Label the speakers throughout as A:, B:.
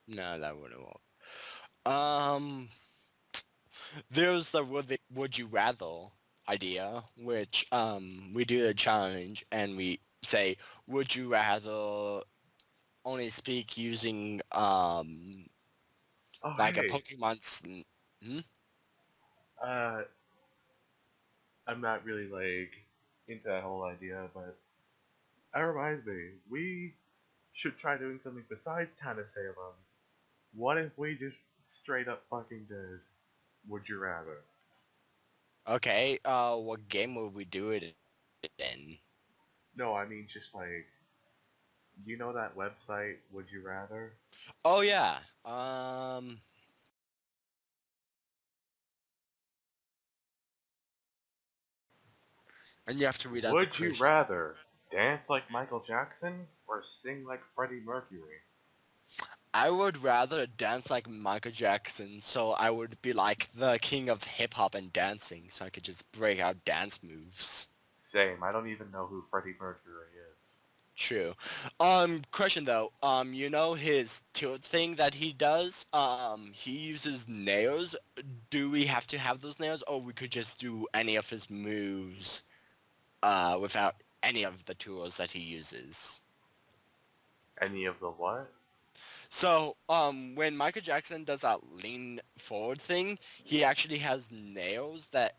A: No, that wouldn't work. There's the would you rather idea, which we do a challenge and we say, would you rather only speak using
B: Oh,
A: like a
B: hey,
A: Pokemon's hmm?
B: uh, I'm not really like into that whole idea, but that reminds me, we should try doing something besides Town of Salem. What if we just straight up fucking did Would You Rather?
A: Okay, what game would we do it in?
B: No, I mean just like, you know that website, Would You Rather?
A: Oh yeah. Um and you have to read out the
B: Would you
A: question.
B: rather dance like Michael Jackson or sing like Freddie Mercury?
A: I would rather dance like Michael Jackson, so I would be like the king of hip hop and dancing, so I could just break out dance moves.
B: Same, I don't even know who Freddie Mercury is.
A: True. Question though. You know his tilt thing that he does? He uses nails. Do we have to have those nails, or we could just do any of his moves, without any of the tools that he uses?
B: Any of the what?
A: So, when Michael Jackson does that lean forward thing, he actually has nails that,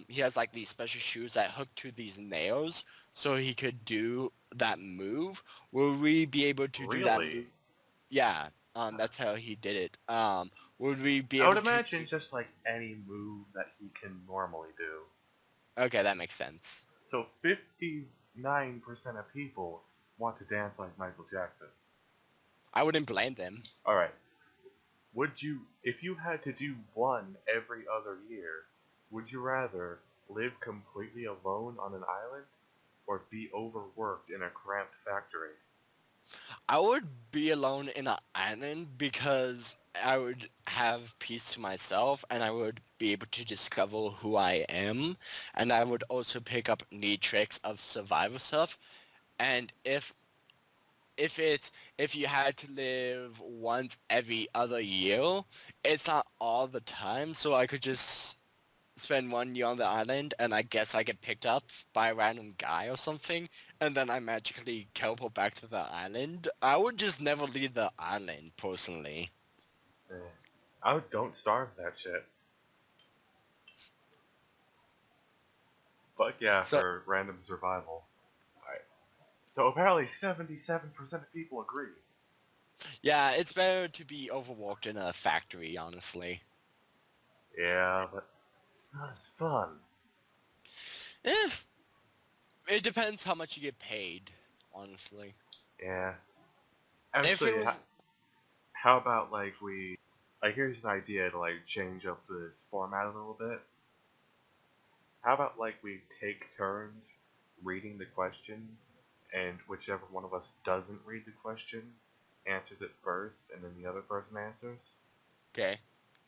A: he has like these special shoes that hook to these nails, so he could do that move. Will we be able to do that move?
B: Really?
A: Yeah, that's how he did it. Would we be
B: I would
A: able to do?
B: imagine just like any move that he can normally do.
A: Okay, that makes sense.
B: So 59% of people want to dance like Michael Jackson.
A: I wouldn't blame them.
B: Alright, would you, if you had to do one every other year, would you rather live completely alone on an island or be overworked in a cramped factory?
A: I would be alone in an island because I would have peace to myself and I would be able to discover who I am, and I would also pick up neat tricks of survival stuff. And if you had to live once every other year, it's not all the time, so I could just spend 1 year on the island and I guess I get picked up by a random guy or something, and then I magically teleport back to the island. I would just never leave the island personally.
B: Eh, I would don't starve that shit. But yeah,
A: So
B: for random survival. Alright. So apparently 77% of people agree.
A: yeah, it's better to be overworked in a factory, honestly.
B: Yeah, but it's fun.
A: Eh, it depends how much you get paid, honestly.
B: Yeah.
A: If it
B: Actually,
A: was
B: how about like like here's an idea to like change up this format a little bit. How about like we take turns reading the question, and whichever one of us doesn't read the question answers it first, and then the other person answers.
A: okay,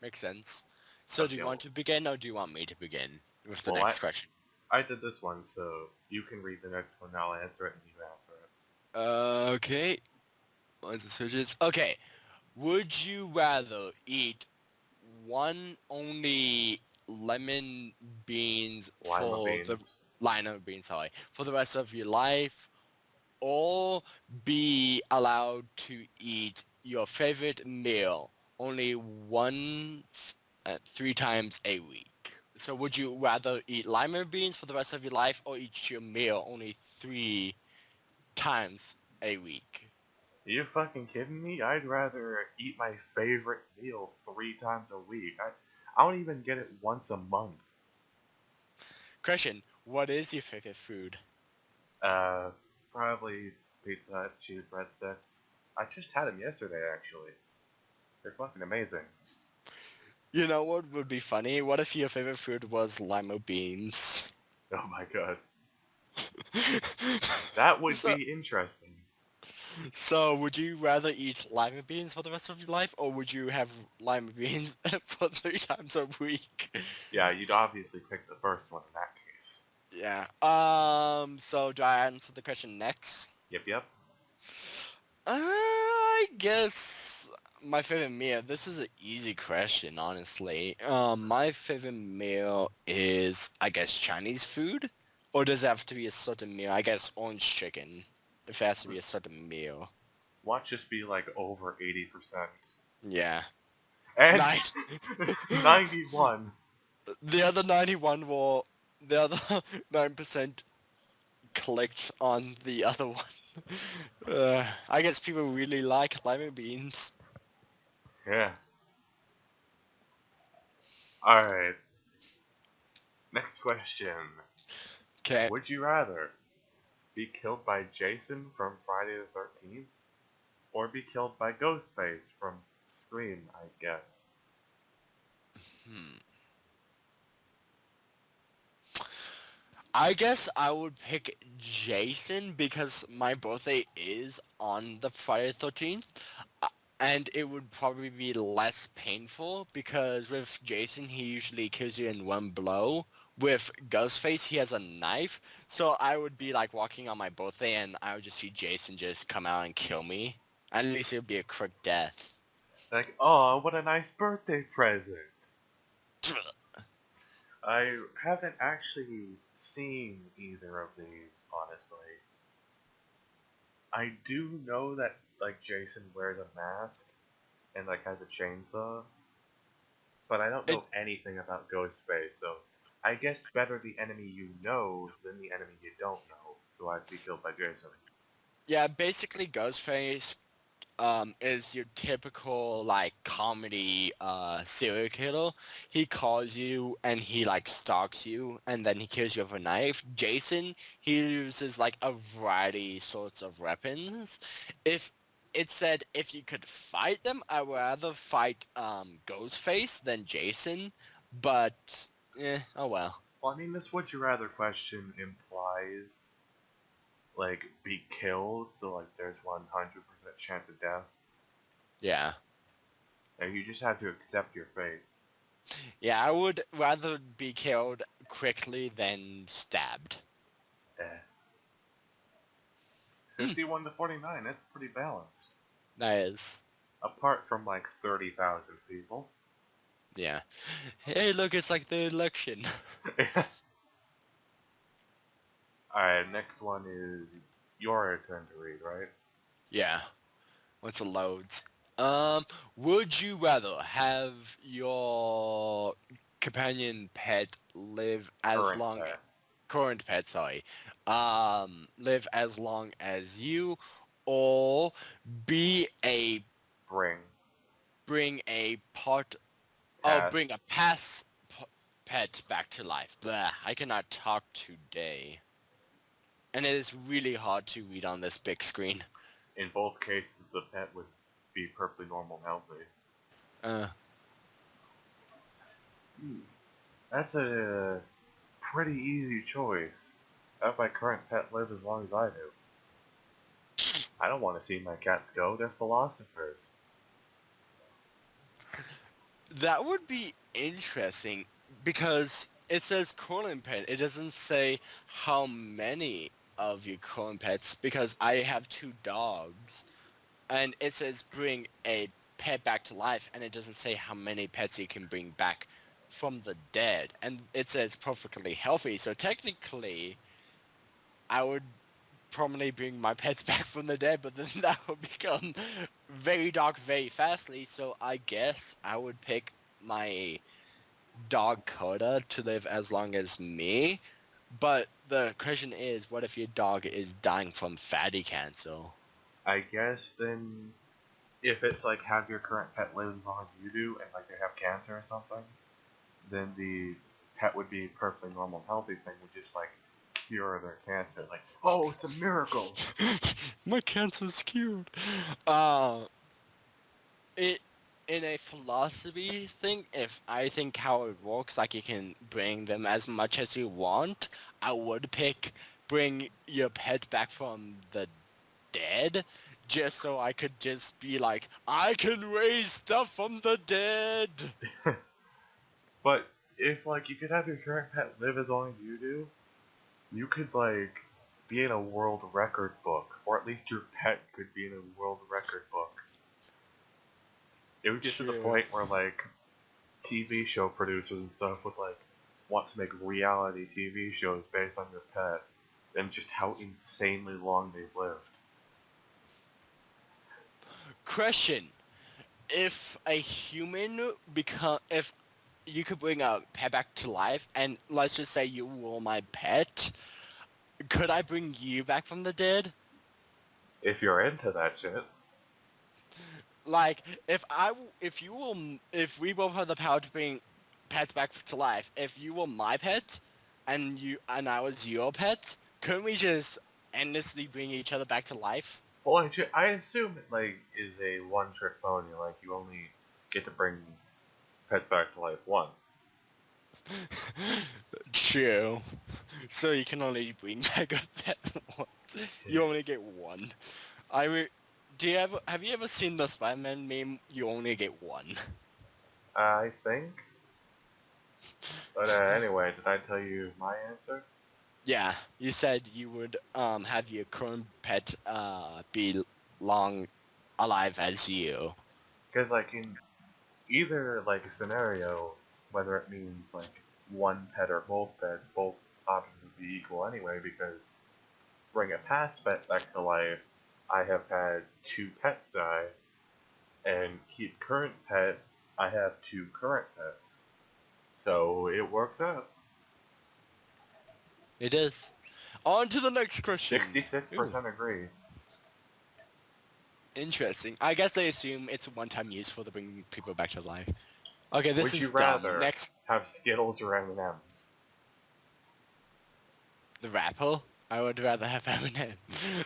A: makes sense. So do
B: Okay.
A: you want
B: Well,
A: to begin or do you want me to begin with the
B: well,
A: next question?
B: I did this one, so you can read the next one. I'll answer it, and you answer it.
A: Okay, once it switches. Okay, would you rather eat one only lemon beans
B: Lima
A: for the
B: beans.
A: line of beans, sorry, for the rest of your life, or be allowed to eat your favorite meal only once, 3 times a week? So would you rather eat lima beans for the rest of your life or eat your meal only 3 times a week?
B: Are you fucking kidding me? I'd rather eat my favorite meal 3 times a week. I don't even get it once a month.
A: Question, what is your favorite food?
B: Uh, Probably Pizza Hut cheese breadsticks. I just had them yesterday, actually. They're fucking amazing.
A: You know what would be funny? What if your favorite food was lima beans?
B: Oh my god. That would
A: so,
B: be interesting.
A: so would you rather eat lima beans for the rest of your life, or would you have lima beans for 3 times a week?
B: Yeah, you'd obviously pick the first one in that case.
A: Yeah. So do I answer the question next?
B: Yep, yep.
A: I guess. my favorite meal. This is an easy question, honestly. My favorite meal is, I guess, Chinese food, or does it have to be a certain meal? I guess orange chicken. If it has to be a certain meal.
B: Watch just be like over 80%.
A: Yeah.
B: And
A: Nice.
B: 91.
A: The other 91 will. The other 9% clicked on the other one. I guess people really like lima beans.
B: Yeah. Alright, next question.
A: Okay.
B: Would you rather be killed by Jason from Friday the 13th or be killed by Ghostface from Scream, I guess?
A: Hmm. I guess I would pick Jason because my birthday is on the Friday 13th. And it would probably be less painful because with Jason, he usually kills you in one blow. With Ghostface, he has a knife. So I would be like walking on my birthday and I would just see Jason just come out and kill me. At least it would be a quick death.
B: Like, oh, what a nice birthday present. I haven't actually seen either of these, honestly. I do know that like Jason wears a mask and like has a chainsaw, but I don't
A: It
B: know anything about Ghostface, so I guess better the enemy you know than the enemy you don't know. So I'd be killed by Jason.
A: Yeah, basically Ghostface is your typical like comedy serial killer. He calls you and he like stalks you and then he kills you with a knife. Jason, he uses like a variety sorts of weapons. If it said if you could fight them, I would rather fight Ghostface than Jason, but oh well.
B: Well, I mean, this would you rather question implies like be killed, so like there's 100% chance of death.
A: Yeah.
B: Like you just have to accept your fate.
A: Yeah, I would rather be killed quickly than stabbed.
B: Eh.
A: Hmm,
B: 51 to 49, that's pretty balanced.
A: that is.
B: Apart from like 30,000 people.
A: Yeah. Hey, look, it's like the election.
B: Alright, next one is your turn to read, right?
A: Yeah. Once it loads. Um, would you rather have your companion pet live as
B: Current
A: long,
B: pet.
A: current pet, sorry, live as long as you, or be a
B: Bring.
A: bring a pot, oh,
B: Pass.
A: bring a pet back to life. Blah, I cannot talk today. And it is really hard to read on this big screen.
B: In both cases, the pet would be perfectly normal and healthy.
A: Uh,
B: Hmm. That's a pretty easy choice. Have my current pet live as long as I do. I don't want to see my cats go, they're philosophers.
A: that would be interesting because it says current pet. It doesn't say how many of your current pets because I have two dogs and it says bring a pet back to life and it doesn't say how many pets you can bring back from the dead and it says perfectly healthy. So technically I would probably bring my pets back from the dead, but then that would become very dark very fastly. So I guess I would pick my dog Coda to live as long as me. But the question is, what if your dog is dying from fatty cancer?
B: I guess then, if it's like have your current pet live as long as you do, and like they have cancer or something, then the pet would be perfectly normal and healthy thing would just like cure their cancer. Like, oh, it's a miracle.
A: My cancer's cured. Uh, it in a philosophy thing, if I think how it works, like you can bring them as much as you want, I would pick bring your pet back from the dead, just so I could just be like, I can raise stuff from the dead.
B: But if like you could have your current pet live as long as you do, you could like be in a world record book, or at least your pet could be in a world record book. It would get to the
A: True.
B: point where like TV show producers and stuff would like want to make reality TV shows based on your pet and just how insanely long they've lived.
A: Question: if a human become, if you could bring a pet back to life, and let's just say you were my pet, could I bring you back from the dead?
B: If you're into that shit.
A: Like, if we both have the power to bring pets back to life, if you were my pet, and I was your pet, couldn't we just endlessly bring each other back to life?
B: Well, I assume it like is a one-trick pony. Like you only get to bring pets back to life once.
A: True. So you can only bring back a pet once. You only get one. Have you ever seen the Spider-Man meme? You only get one.
B: I think. But anyway, did I tell you my answer?
A: Yeah, you said you would have your current pet be long alive as you.
B: Because like in either like a scenario, whether it means like one pet or both pets, both options would be equal anyway. Because bring a past pet back to life, I have had 2 pets die, and keep current pet, I have 2 current pets. So it works out.
A: It is. On to the next question.
B: 66% agree.
A: Interesting. I guess they assume it's a one-time use for the bringing people back to life. Okay, this
B: Would you
A: is dumb.
B: rather
A: Next,
B: have Skittles or M&Ms?
A: the rapper. I would rather have Eminem.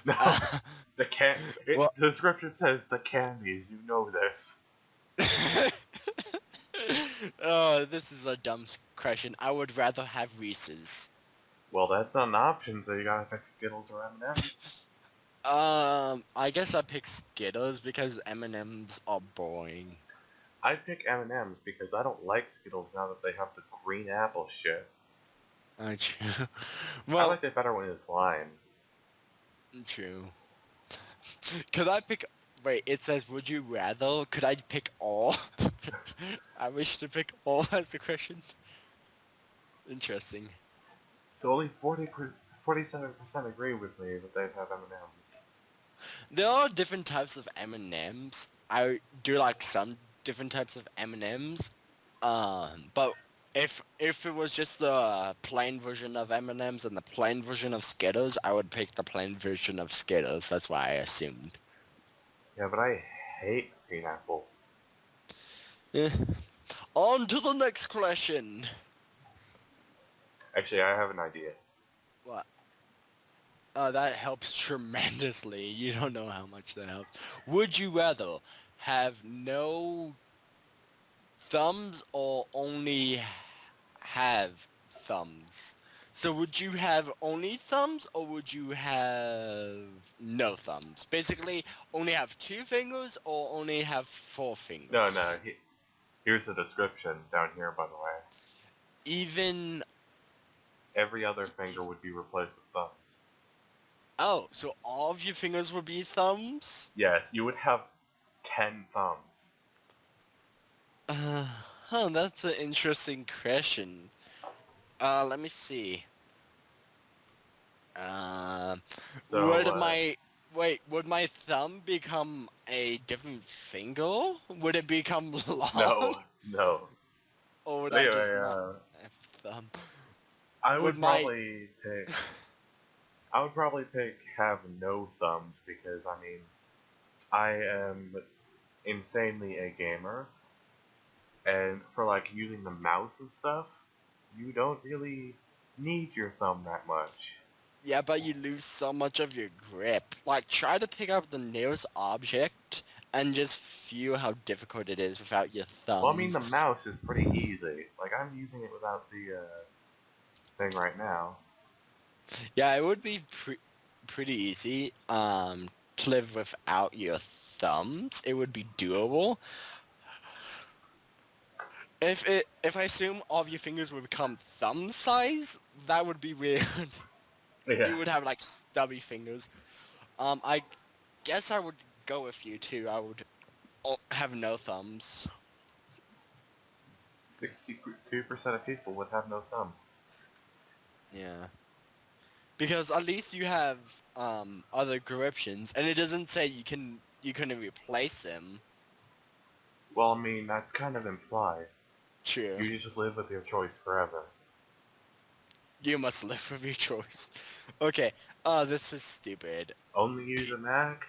B: No, the
A: Well,
B: the description says the candies. You know this.
A: oh, this is a dumb question. I would rather have Reese's.
B: Well, that's not an option, so you gotta pick Skittles or M&Ms.
A: I guess I pick Skittles because M&Ms are boring.
B: I pick M&Ms because I don't like Skittles now that they have the green apple shit.
A: True.
B: I
A: Well,
B: liked it better when it was lime.
A: true. Could I pick? Wait, it says would you rather? Could I pick all? I wish to pick all as the question. Interesting.
B: So only 47% agree with me that they'd have M&Ms.
A: There are different types of M&Ms. I do like some different types of M&Ms. But if it was just the plain version of M&Ms and the plain version of Skittles, I would pick the plain version of Skittles. That's why I assumed.
B: Yeah, but I hate green apple.
A: Eh. On to the next question.
B: Actually, I have an idea.
A: What? That helps tremendously. You don't know how much that helps. Would you rather have no thumbs or only have thumbs? So would you have only thumbs or would you have no thumbs? Basically, only have 2 fingers or only have 4 fingers?
B: No. Here's the description down here, by the way.
A: Even...
B: Every other finger would be replaced with thumbs.
A: Oh, so all of your fingers would be thumbs?
B: Yes, you would have 10 thumbs.
A: That's an interesting question. Let me see. Um,
B: So,
A: would my thumb become a different finger? Would it become long?
B: no.
A: Or would I just
B: Anyway,
A: not have a thumb?
B: I
A: Would
B: would
A: my...
B: probably pick. I would probably pick have no thumbs because I mean, I am insanely a gamer, and for like using the mouse and stuff, you don't really need your thumb that much.
A: Yeah, but you lose so much of your grip. Like, try to pick up the nearest object and just feel how difficult it is without your
B: Well, I mean,
A: thumbs.
B: the mouse is pretty easy. Like I'm using it without the thing right now.
A: Yeah, it would be pretty easy to live without your thumbs. It would be doable. If I assume all of your fingers would become thumb size, that would be weird.
B: Yeah.
A: You would have like stubby fingers. I guess I would go with you too. I would have no thumbs.
B: 62% of people would have no thumbs.
A: Yeah. Because at least you have other corruptions, and it doesn't say you couldn't replace them.
B: Well, I mean, that's kind of implied.
A: True.
B: You just live with your choice forever.
A: You must live with your choice. Okay. This is stupid.
B: Only use a Mac,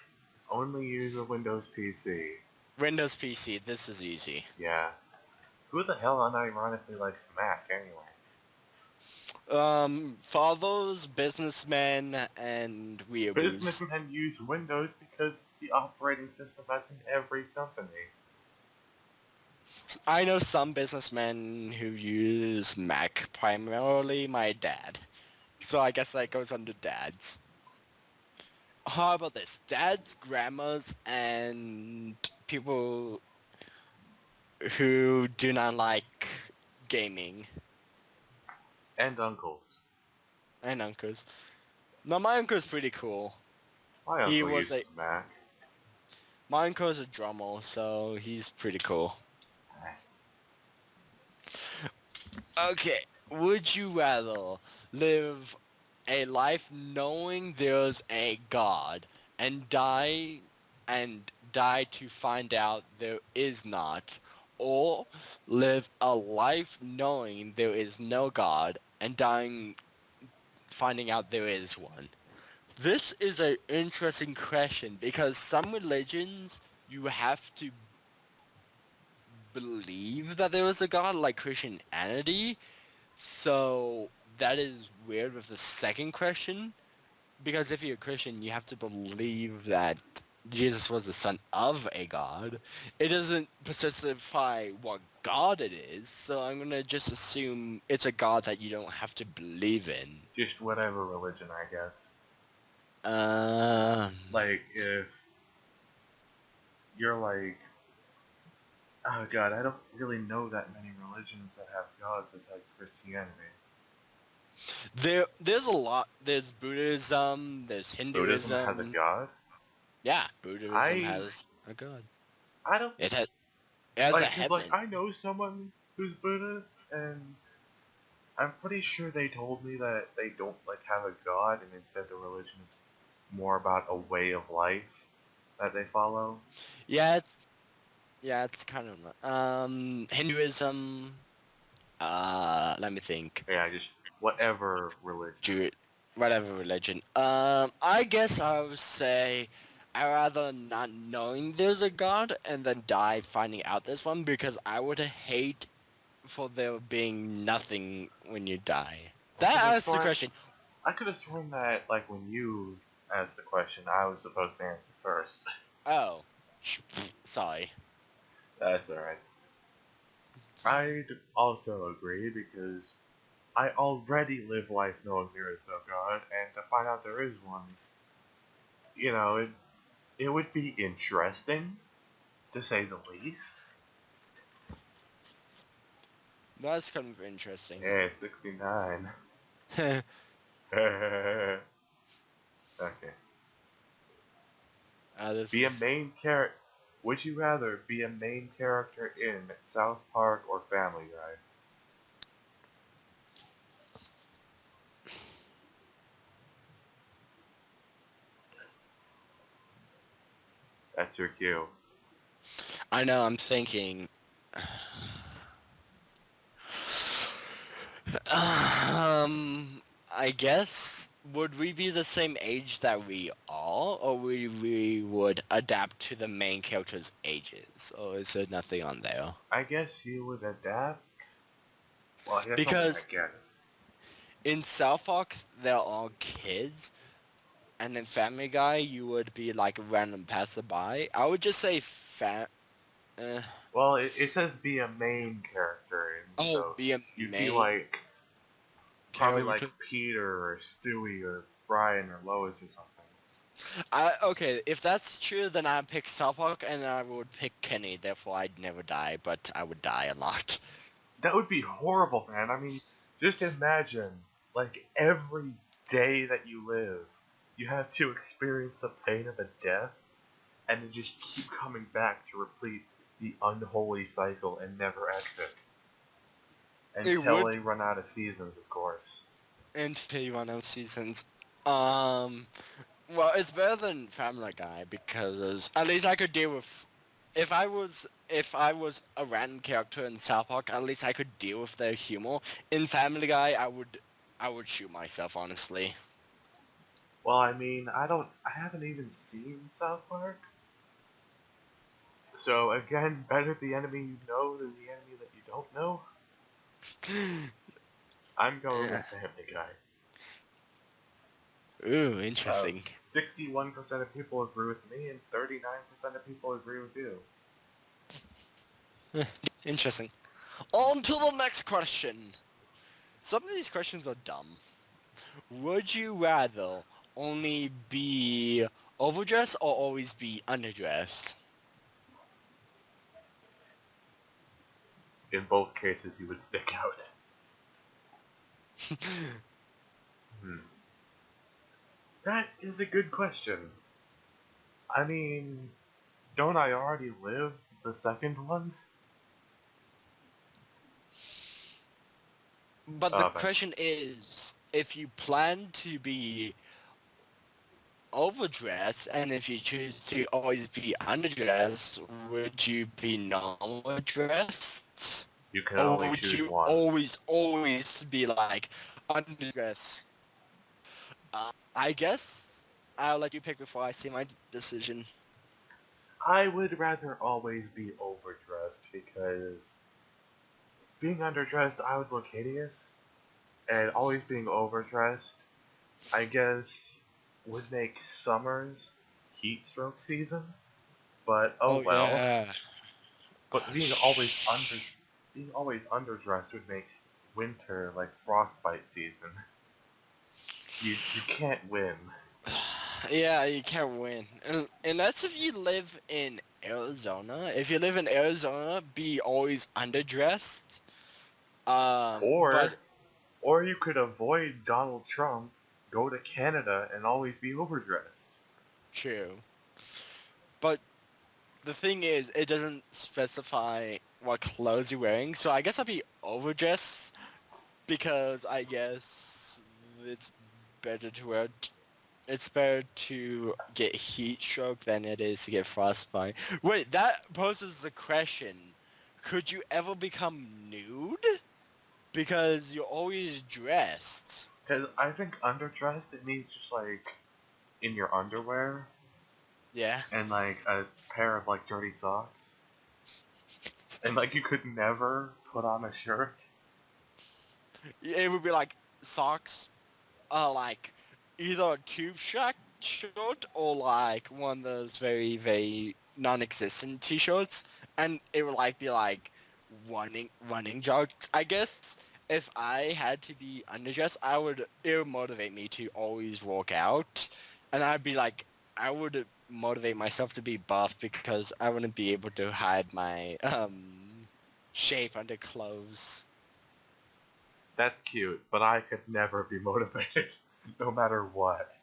B: only use a Windows PC.
A: Windows PC. This is easy.
B: Yeah. Who the hell unironically likes Mac anyway?
A: Fathers, businessmen, and weeaboos.
B: Businessmen use Windows because it's the operating system that's in every company.
A: I know some businessmen who use Mac, primarily my dad. So I guess that goes under dads. How about this? Dads, grandmas, and people who do not like gaming,
B: And uncles.
A: and uncles. Now my uncle's pretty cool.
B: My
A: He
B: uncle
A: was
B: uses
A: a
B: Mac.
A: my uncle's a drummer, so he's pretty cool. Okay, would you rather live a life knowing there's a god and die to find out there is not, or live a life knowing there is no god and dying finding out there is one? This is an interesting question because some religions you have to believe that there is a god, like Christianity. So that is weird with the second question, because if you're a Christian, you have to believe that Jesus was the son of a god. It doesn't specify what god it is, so I'm gonna just assume it's a god that you don't have to believe in.
B: Just whatever religion, I guess.
A: Um,
B: Like, if you're like, oh god, I don't really know that many religions that have gods besides Christianity.
A: there's a lot. There's Buddhism. There's
B: Buddhism has a
A: Hinduism.
B: god?
A: Yeah, Buddhism
B: I
A: has a god.
B: I don't
A: It has a
B: like, cause like
A: heaven.
B: I know someone who's Buddhist, and I'm pretty sure they told me that they don't like have a god, and instead the religion is more about a way of life that they follow.
A: Yeah, it's kind of Hinduism. Let me think.
B: Yeah, just whatever religion.
A: Jew, whatever religion. I guess I would say I rather not knowing there's a god and then die finding out there's one, because I would hate for there being nothing when you die.
B: I
A: That
B: could have
A: asks the
B: sworn
A: question.
B: I could have sworn that like when you asked the question, I was supposed to answer first.
A: Oh, sorry.
B: That's alright. I'd also agree because I already live life knowing there is no God, and to find out there is one, it would be interesting, to say the least.
A: That's kind of interesting.
B: Yeah, 69. Okay.
A: This
B: Be a
A: is
B: main character. Would you rather be a main character in South Park or Family Guy? That's your cue.
A: I know, I'm thinking. I guess would we be the same age that we are, or we would adapt to the main character's ages, or is there nothing on there?
B: I guess you would adapt. Well, that's only I
A: Because
B: guess.
A: in South Park they're all kids, and in Family Guy you would be like a random passerby. I would just say uh,
B: Well, it says be a main character, and
A: oh,
B: so
A: be a
B: you'd be
A: main
B: like probably like
A: character.
B: Peter or Stewie or Brian or Lois or something.
A: Okay, if that's true, then I'd pick South Park, and I would pick Kenny. Therefore, I'd never die, but I would die a lot.
B: That would be horrible, man. I mean, just imagine like every day that you live, you have to experience the pain of a death, and then just keep coming back to repeat the unholy cycle and never exit.
A: It
B: Until
A: would
B: they run out of seasons, of course.
A: into one of seasons. Um, well, it's better than Family Guy because at least I could deal with. If I was a random character in South Park, at least I could deal with their humor. In Family Guy, I would shoot myself, honestly.
B: Well, I mean, I haven't even seen South Park. So again, better the enemy you know than the enemy that you don't know. I'm going
A: Yeah.
B: with Family Guy.
A: Ooh, interesting.
B: 61% of people agree with me, and 39% of people agree with you.
A: Interesting. On to the next question. Some of these questions are dumb. Would you rather only be overdressed or always be underdressed?
B: In both cases, you would stick out. Hmm. That is a good question. I mean, don't I already live the second one?
A: But the
B: Oh, man.
A: question is, if you plan to be overdressed and if you choose to always be underdressed, would you be normal dressed?
B: You can
A: Or
B: only
A: would
B: choose
A: you
B: one.
A: always be like underdressed? I guess I'll let you pick before I say my decision.
B: I would rather always be overdressed because being underdressed, I would look hideous, and always being overdressed, I guess, would make summers heat stroke season. But oh
A: Oh
B: well.
A: yeah.
B: But being always underdressed would make winter like frostbite season. You can't win.
A: Yeah, you can't win. Unless if you live in Arizona. If you live in Arizona, be always underdressed. But
B: Or or you could avoid Donald Trump, go to Canada and always be overdressed.
A: true. But the thing is, it doesn't specify what clothes you're wearing, so I guess I'll be overdressed because I guess it's better to wear. It's better to get heat stroke than it is to get frostbite. Wait, that poses a question. Could you ever become nude? Because you're always dressed.
B: Because I think underdressed it means just like in your underwear
A: Yeah.
B: and like a pair of like dirty socks. And like you could never put on a shirt.
A: It would be like socks, like either a tube short or like one of those very, very non-existent t-shirts. And it would like be like running jogs. I guess if I had to be underdressed, it would motivate me to always work out. And I'd be like, I would motivate myself to be buff because I wouldn't be able to hide my shape under clothes.
B: That's cute, but I could never be motivated, no matter what.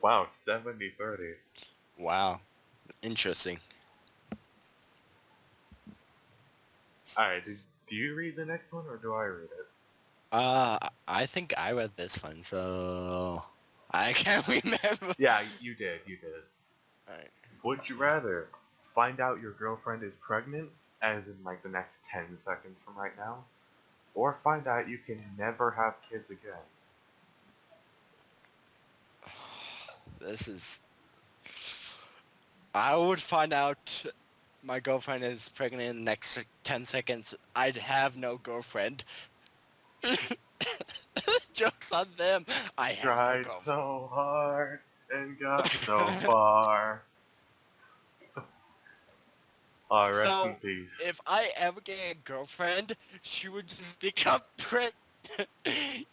B: Wow, 70-30.
A: Wow, interesting.
B: Alright, do you read the next one or do I read it?
A: I think I read this one, so I can't remember.
B: Yeah, you did, you did.
A: Alright.
B: Would you rather find out your girlfriend is pregnant, as in like the next 10 seconds from right now, or find out you can never have kids again?
A: This is. I would find out my girlfriend is pregnant in the next 10 seconds. I'd have no girlfriend. Joke's on them. I have no
B: Tried
A: girlfriend.
B: so hard and got so far. Ah, rest in
A: So,
B: peace.
A: if I ever get a girlfriend, she would just become pregnant.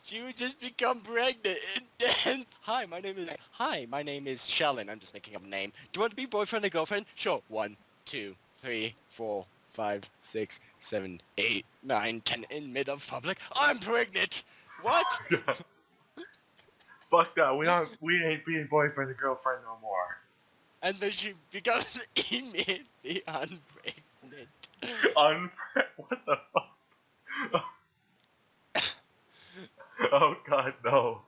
A: She would just become pregnant and dance. Hi, my name is Shellen. I'm just making up a name. Do you want to be boyfriend and girlfriend? Sure. 1, 2, 3, 4, 5, 6, 7, 8, 9, 10. In mid of public, I'm pregnant. What?
B: Fuck that. We ain't being boyfriend and girlfriend no more.
A: And then she becomes immediately unpregnant.
B: What the fuck? Oh god, no.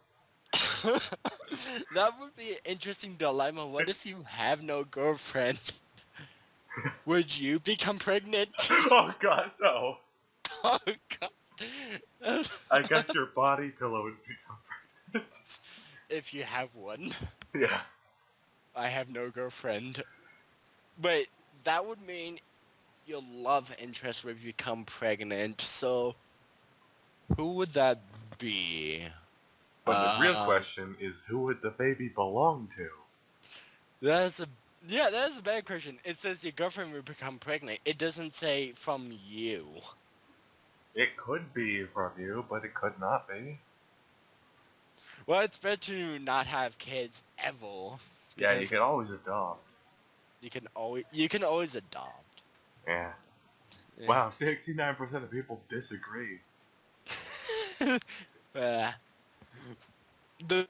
A: That would be an interesting dilemma. What if you have no girlfriend? Would you become pregnant?
B: Oh god, no.
A: Oh god.
B: I guess your body pillow would become pregnant.
A: If you have one.
B: Yeah.
A: I have no girlfriend. But that would mean your love interest would become pregnant, so who would that be?
B: But the real
A: Um,
B: question is, who would the baby belong to?
A: that's a yeah, that's a bad question. It says your girlfriend will become pregnant. It doesn't say from you.
B: It could be from you, but it could not be.
A: Well, it's better to not have kids ever
B: Yeah, you
A: because
B: can always adopt.
A: you can always adopt.
B: Yeah.
A: Yeah.
B: Wow, 69% of people disagree.
A: uh, the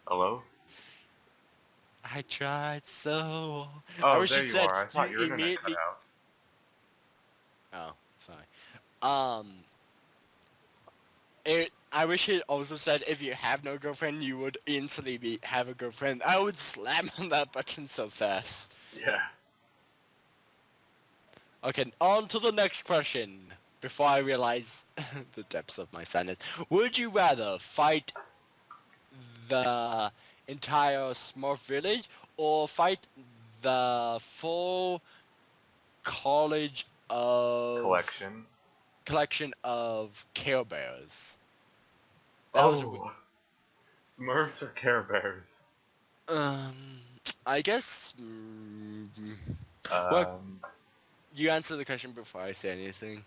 B: Hello?
A: I tried so. I
B: Oh,
A: wish
B: there
A: it
B: you
A: said
B: are. I
A: you
B: thought your internet cut
A: immediately.
B: out.
A: Oh, sorry. I wish it also said if you have no girlfriend, you would instantly have a girlfriend. I would slam on that button so fast.
B: Yeah.
A: Okay, on to the next question. Before I realize the depths of my sadness, would you rather fight the entire Smurf village or fight the full college of
B: Collection.
A: collection of Care Bears? That was a
B: Oh, Smurfs or Care Bears?
A: Um, I guess. Well,
B: Um,
A: you answer the question before I say anything.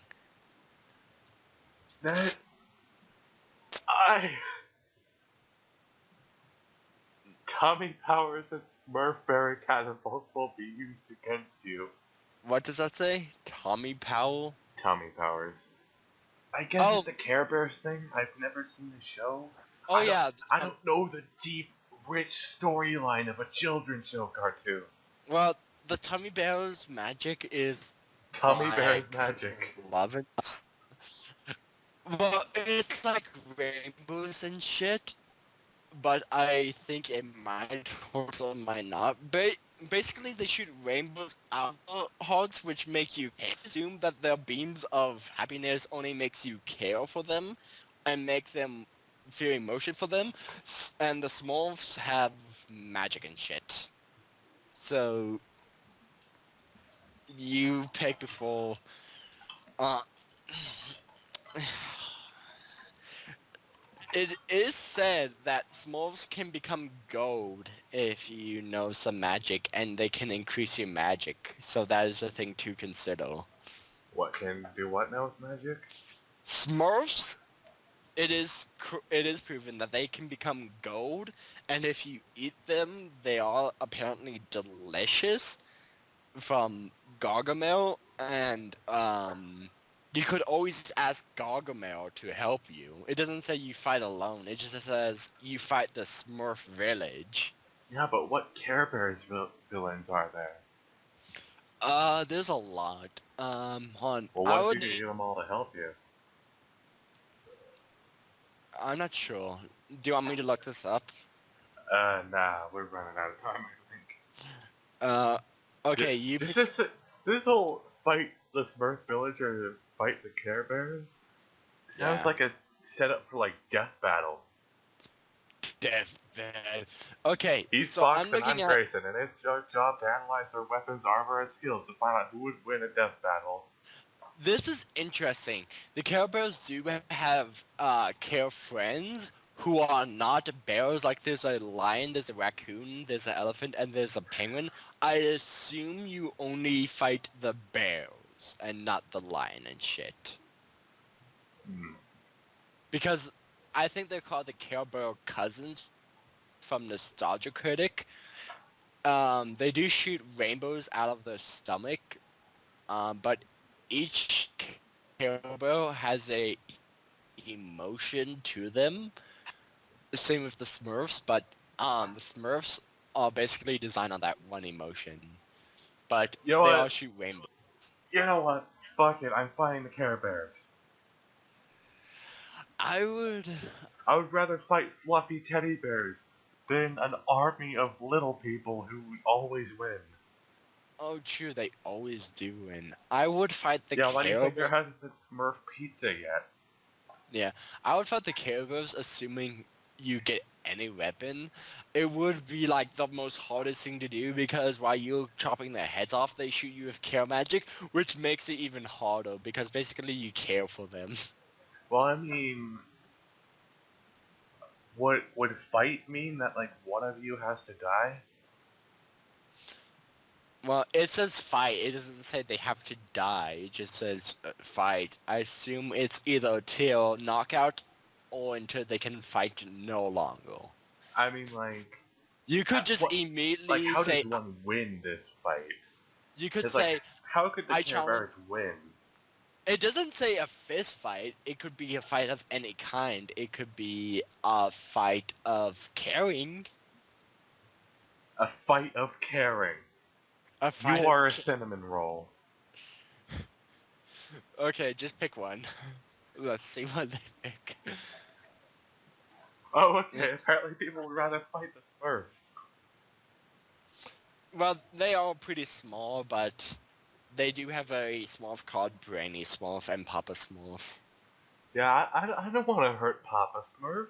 B: that I Tommy Powers and Smurf Berry catapults will be used against you.
A: What does that say? Tommy Powell?
B: Tommy Powers. I guess
A: Oh,
B: it's a Care Bears thing. I've never seen the show.
A: oh yeah.
B: I don't know the deep, rich storyline of a children's show cartoon.
A: Well, the Tommy Bear's magic is
B: Tommy Bear's
A: like
B: magic.
A: love and. Well, it's like rainbows and shit, but I think it might or might not. Basically, they shoot rainbows out of the hearts, which make you assume that their beams of happiness only makes you care for them, and make them feel emotion for them. And the Smurfs have magic and shit. So you pick before. Uh, It is said that Smurfs can become gold if you know some magic, and they can increase your magic. So that is a thing to consider.
B: What can do what now with magic?
A: Smurfs, it is proven that they can become gold, and if you eat them, they are apparently delicious. From Gargamel, and you could always ask Gargamel to help you. It doesn't say you fight alone. It just says you fight the Smurf village.
B: Yeah, but what Care Bears villains are there?
A: There's a lot. Hold on.
B: Well, what if you could get them all to help you?
A: I'm not sure. Do you want me to look this up?
B: Nah, we're running out of time, I think.
A: Uh, okay,
B: This whole fight the Smurf village or fight the Care Bears sounds
A: yeah.
B: like a setup for like death battle.
A: Deathbed. Okay,
B: He's
A: so
B: Fox
A: I'm
B: and I'm
A: looking at.
B: Grayson, and it's our job to analyze their weapons, armor, and skills to find out who would win a death battle.
A: This is interesting. The Care Bears do have care friends who are not bears. Like there's a lion, there's a raccoon, there's an elephant, and there's a penguin. I assume you only fight the bears and not the lion and shit.
B: Hmm.
A: Because I think they're called the Care Bear cousins from Nostalgia Critic. They do shoot rainbows out of their stomach, but each Care Bear has a emotion to them. Same with the Smurfs, but the Smurfs are basically designed on that one emotion. But
B: You know
A: they all
B: what?
A: shoot rainbows.
B: You know what? Fuck it, I'm fighting the Care Bears.
A: I would.
B: I would rather fight fluffy teddy bears than an army of little people who always win.
A: Oh, true, they always do win. I would fight the
B: Yeah, why do you
A: Care
B: think there
A: Bears.
B: hasn't been Smurf pizza yet?
A: Yeah, I would fight the Care Bears, assuming you get any weapon. It would be like the most hardest thing to do because while you're chopping their heads off, they shoot you with care magic, which makes it even harder because basically you care for them.
B: Well, I mean, would fight mean that like one of you has to die?
A: Well, it says fight. It doesn't say they have to die. It just says fight. I assume it's either till knockout or until they can fight no longer.
B: I mean, like,
A: You could just
B: what? Like,
A: immediately
B: how does
A: say.
B: one win this fight?
A: You could
B: Because like,
A: say,
B: how could the
A: "I
B: Care
A: challenge."
B: Bears win?
A: It doesn't say a fist fight. It could be a fight of any kind. It could be a fight of caring.
B: A fight of caring.
A: A fight
B: You
A: of.
B: are a cinnamon roll.
A: Okay, just pick one. Let's see what they pick.
B: Oh, okay. Apparently, people would rather fight the Smurfs.
A: Well, they are pretty small, but they do have a Smurf called Brainy Smurf and Papa Smurf.
B: Yeah, I don't want to hurt Papa Smurf.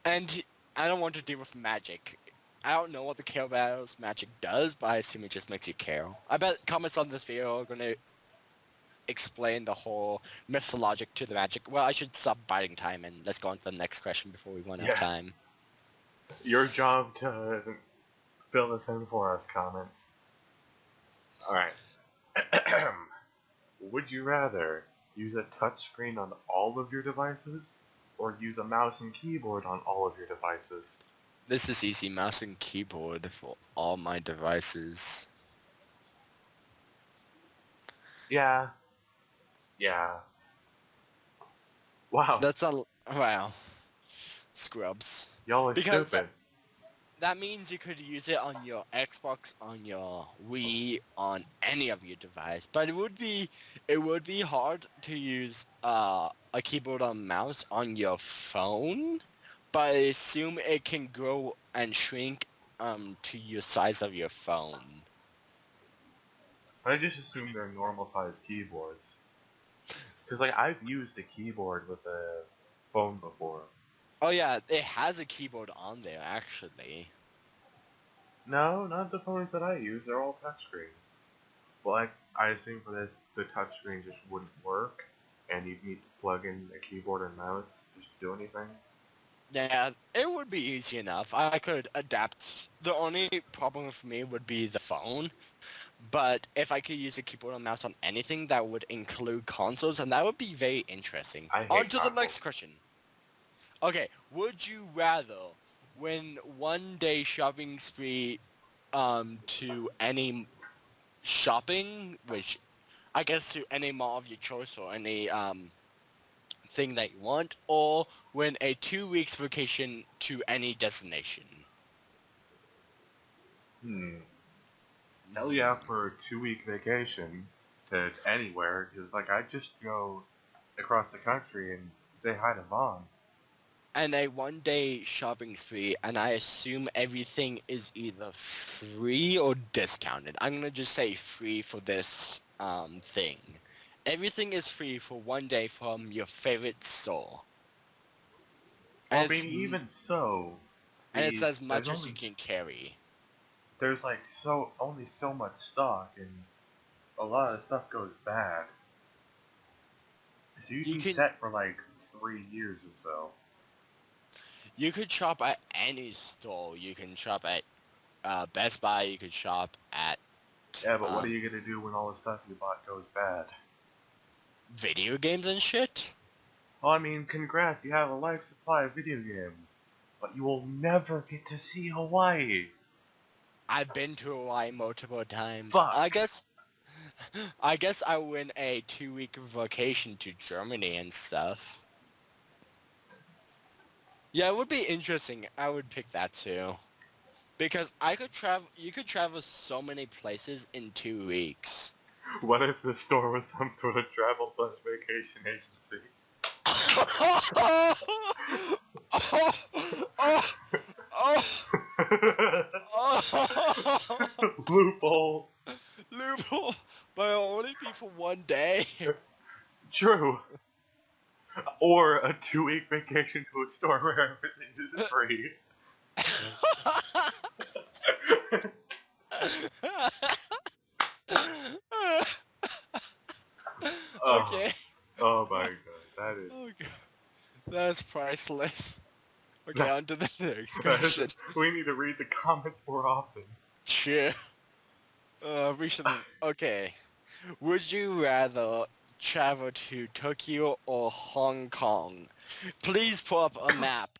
A: And I don't want to deal with magic. I don't know what the Care Bears magic does, but I assume it just makes you care. I bet comments on this video are gonna explain the whole mythologic to the magic. Well, I should stop biding time and let's go on to the next question before we run out of
B: Yeah,
A: time.
B: your job to fill this in for us, comments. Alright. Would you rather use a touchscreen on all of your devices, or use a mouse and keyboard on all of your devices?
A: This is easy, mouse and keyboard for all my devices.
B: Yeah. Yeah. Wow.
A: That's a wow, scrubs.
B: Y'all are
A: Because
B: stupid.
A: that means you could use it on your Xbox, on your Wii, on any of your device. But it would be hard to use a keyboard and mouse on your phone. But I assume it can grow and shrink to your size of your phone.
B: I just assume they're normal sized keyboards. Because, like, I've used a keyboard with a phone before.
A: Oh yeah, it has a keyboard on there actually.
B: No, not the phones that I use. They're all touchscreen. Well, I assume for this, the touchscreen just wouldn't work, and you'd need to plug in a keyboard and mouse just to do anything.
A: Yeah, it would be easy enough. I could adapt. The only problem for me would be the phone. But if I could use a keyboard and mouse on anything, that would include consoles, and that would be very interesting.
B: I
A: On
B: hate
A: to the
B: consoles.
A: next question. Okay, would you rather win one day shopping spree to any shopping, which I guess to any mall of your choice or any thing that you want, or win a 2 weeks vacation to any destination?
B: Hell yeah, for a 2 week vacation to anywhere, because, like, I'd just go across the country and say hi to Vaughn.
A: And a 1 day shopping spree, and I assume everything is either free or discounted. I'm gonna just say free for this thing. Everything is free for 1 day from your favorite store,
B: Well,
A: and
B: I mean, even so,
A: it's as
B: there's
A: much as you
B: only
A: can carry.
B: there's like only so much stock, and a lot of stuff goes bad. So you'd
A: You
B: be
A: can
B: set for like 3 years or so.
A: you could shop at any store. You can shop at Best Buy. You could shop at
B: Yeah, but what are
A: um,
B: you gonna do when all the stuff you bought goes bad?
A: video games and shit.
B: Well, I mean, congrats, you have a life supply of video games, but you will never get to see Hawaii.
A: I've been to Hawaii multiple times. I
B: Fuck.
A: guess I guess I win a 2-week vacation to Germany and stuff. Yeah, it would be interesting. I would pick that too. Because I could travel, you could travel so many places in 2 weeks.
B: What if the store was some sort of travel slash vacation agency? Loophole.
A: Loophole, but it'll only be for one day.
B: True. Or a 2 week vacation to a store where everything is free. Oh,
A: Okay.
B: oh my god, that is
A: Oh god, that's priceless. Okay,
B: that,
A: on to the next
B: that is.
A: question.
B: We need to read the comments more often.
A: Sure. We should. Okay. Would you rather travel to Tokyo or Hong Kong? Please pull up a map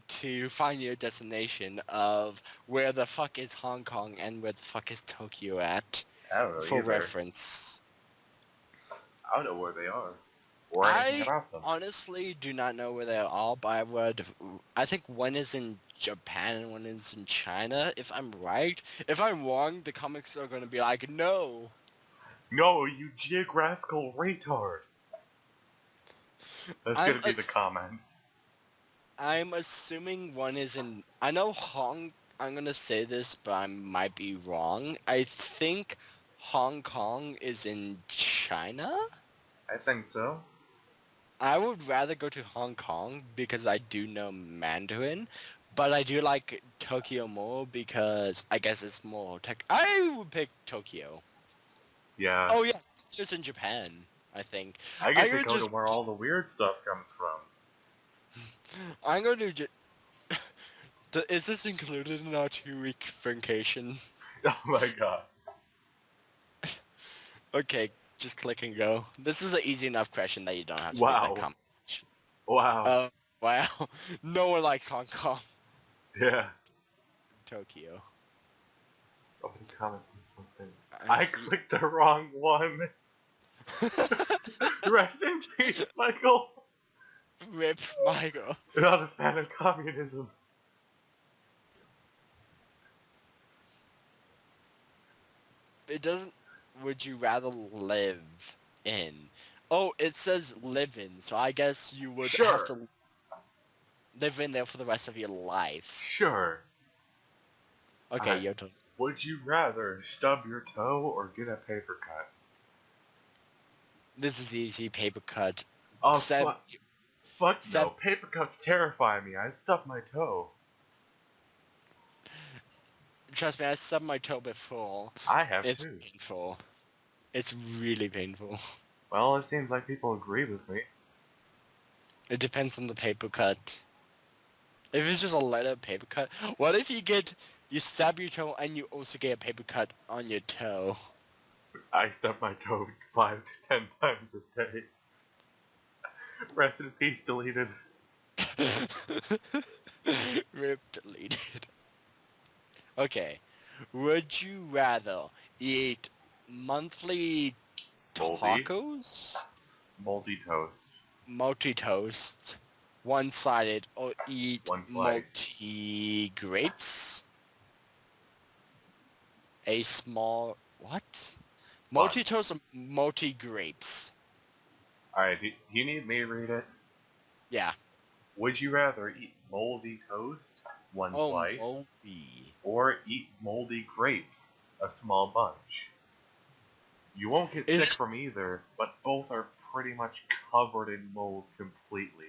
A: to find your destination of where the fuck is Hong Kong and where the fuck is Tokyo at
B: I don't know
A: for
B: either.
A: reference.
B: I don't know where they are or anything
A: I
B: about them.
A: honestly do not know where they are, but I think one is in Japan and one is in China, if I'm right. If I'm wrong, the comics are gonna be like, no.
B: No, you geographical retard. That's
A: I'm
B: gonna be the
A: ass-
B: comments.
A: I'm assuming one is in. I know I'm gonna say this, but I might be wrong. I think Hong Kong is in China.
B: I think so.
A: I would rather go to Hong Kong because I do know Mandarin, but I do like Tokyo more because I guess it's more tech. I would pick Tokyo.
B: Yeah.
A: Oh yeah, it's in Japan. I think.
B: I
A: I
B: get to
A: could
B: go to
A: just.
B: where all the weird stuff comes from.
A: I'm going to. Is this included in our 2-week vacation?
B: Oh my god.
A: Okay, just click and go. This is an easy enough question that you don't have to read the
B: Wow.
A: comments.
B: Wow.
A: Wow. No one likes Hong Kong.
B: Yeah.
A: Tokyo.
B: Open comments on something.
A: I
B: I
A: see.
B: clicked the wrong one. Rest in peace, Michael.
A: Rip Michael.
B: Not a fan of communism.
A: It doesn't. Would you rather live in? Oh, it says live in, so I guess you would have
B: Sure.
A: to live in there for the rest of your life.
B: Sure.
A: Okay, your turn.
B: Would you rather stub your toe or get a paper cut?
A: This is easy. Paper cut.
B: Oh,
A: Seven.
B: fuck no.
A: Seven.
B: Paper cuts terrify me. I stubbed my toe.
A: Trust me, I stubbed my toe before.
B: I have
A: It's
B: too.
A: painful. It's really painful.
B: Well, it seems like people agree with me.
A: It depends on the paper cut. If it's just a lighter paper cut, what if you stab your toe and you also get a paper cut on your toe?
B: I stub my toe 5 to 10 times a day. Rest in peace, deleted.
A: Rip deleted. Okay. Would you rather eat monthly
B: Moldy.
A: tacos,
B: Moldy toast.
A: multi-toast, one-sided, or eat
B: One slice.
A: multi-grapes? A small... What?
B: Fun.
A: Multi-toast or multi-grapes?
B: Alright, do you need me to read it?
A: Yeah.
B: Would you rather eat moldy toast, one
A: Oh,
B: slice,
A: moldy.
B: or eat moldy grapes, a small bunch? You won't get
A: Is
B: sick from either, but both are pretty much covered in mold completely.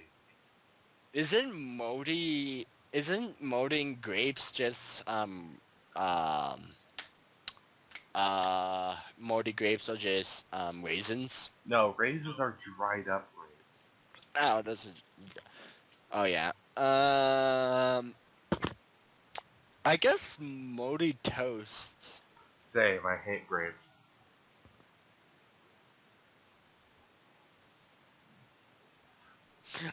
A: Isn't molding grapes just moldy grapes are just raisins?
B: No, raisins are dried up grapes.
A: Oh, those are, oh yeah. I guess moldy toast.
B: Same, I hate grapes.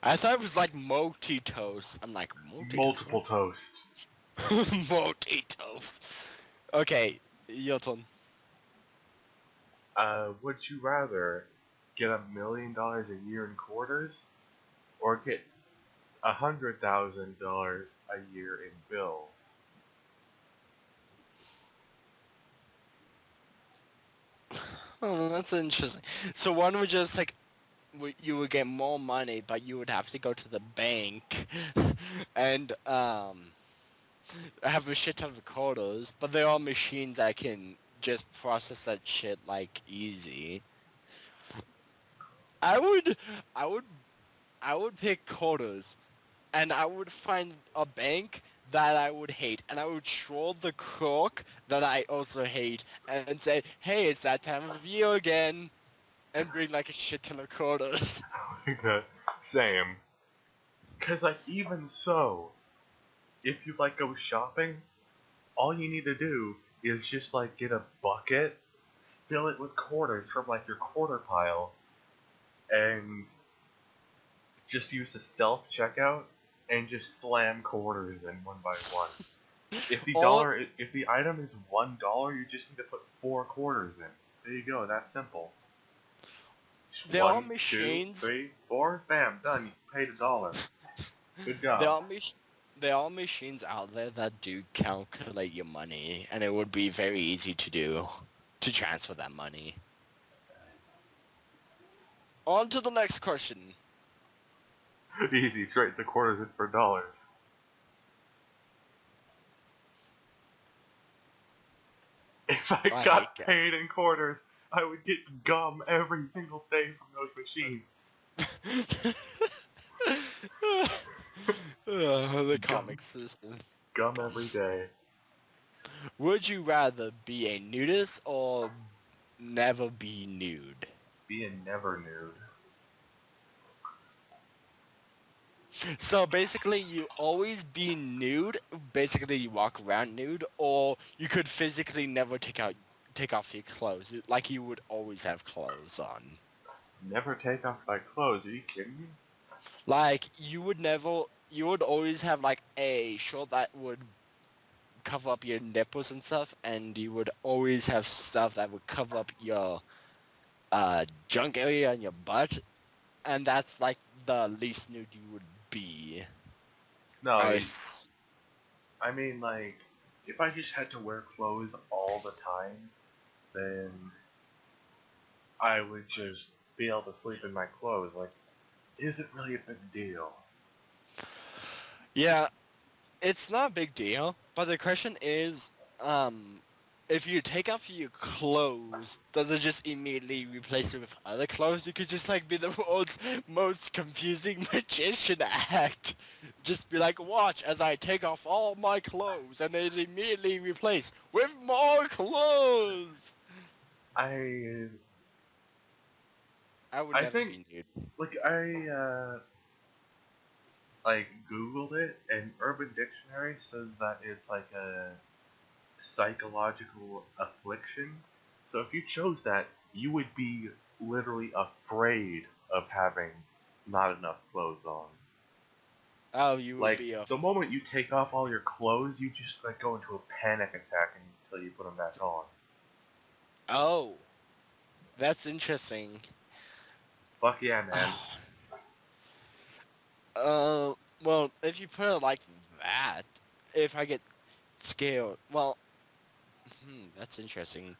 A: I thought it was like multi toast. I'm like multi toast.
B: Multiple toast.
A: Multi toast. Okay, your turn.
B: Would you rather get $1 million a year in quarters, or get $100,000 a year in bills?
A: Oh, that's interesting. So one would just like you would get more money, but you would have to go to the bank and have a shit ton of quarters. But they're all machines that can just process that shit like easy. I would, I would, I would pick quarters, and I would find a bank that I would hate, and I would troll the crook that I also hate, and say, "Hey, it's that time of year again," and bring like a shit ton of quarters.
B: Okay, same. Cause like even so, if you like go shopping, all you need to do is just like get a bucket, fill it with quarters from like your quarter pile, and just use the self checkout and just slam quarters in one by one.
A: All
B: If the item is $1, you just need to put 4 quarters in. There you go. That's simple. Just
A: they're all
B: one, two,
A: machines.
B: three, four. Bam, done. You paid $1. Good
A: There
B: job.
A: are there are machines out there that do calculate your money, and it would be very easy to do to transfer that money. On to the next question.
B: Easy. Straight the quarters in for dollars. If I
A: I hate
B: got paid in quarters, I would get gum every single day from those machines.
A: The
B: Gum,
A: comic system.
B: gum every day.
A: Would you rather be a nudist or never be nude?
B: Being never nude.
A: So basically, you always be nude. Basically, you walk around nude, or you could physically never take off your clothes, like you would always have clothes on.
B: Never take off my clothes. Are you kidding me?
A: Like you would always have like a shirt that would cover up your nipples and stuff, and you would always have stuff that would cover up your junk area and your butt, and that's like the least nude you would be.
B: No,
A: I s-
B: I mean, like, if I just had to wear clothes all the time, then I would just be able to sleep in my clothes. Like, is it really a big deal?
A: yeah, it's not a big deal, but the question is, if you take off your clothes, does it just immediately replace it with other clothes? You could just like be the world's most confusing magician act. Just be like, watch as I take off all my clothes, and it immediately replace with more clothes.
B: I
A: I would
B: I
A: never
B: think
A: be nude.
B: like I Googled it, and Urban Dictionary says that it's like a psychological affliction. So if you chose that, you would be literally afraid of having not enough clothes on.
A: Oh, you would
B: Like
A: be a.
B: the moment you take off all your clothes, you just like go into a panic attack until you put them back on.
A: Oh, that's interesting.
B: Fuck yeah, man.
A: Uh, well, if you put it like that, if I get scared, well, that's interesting.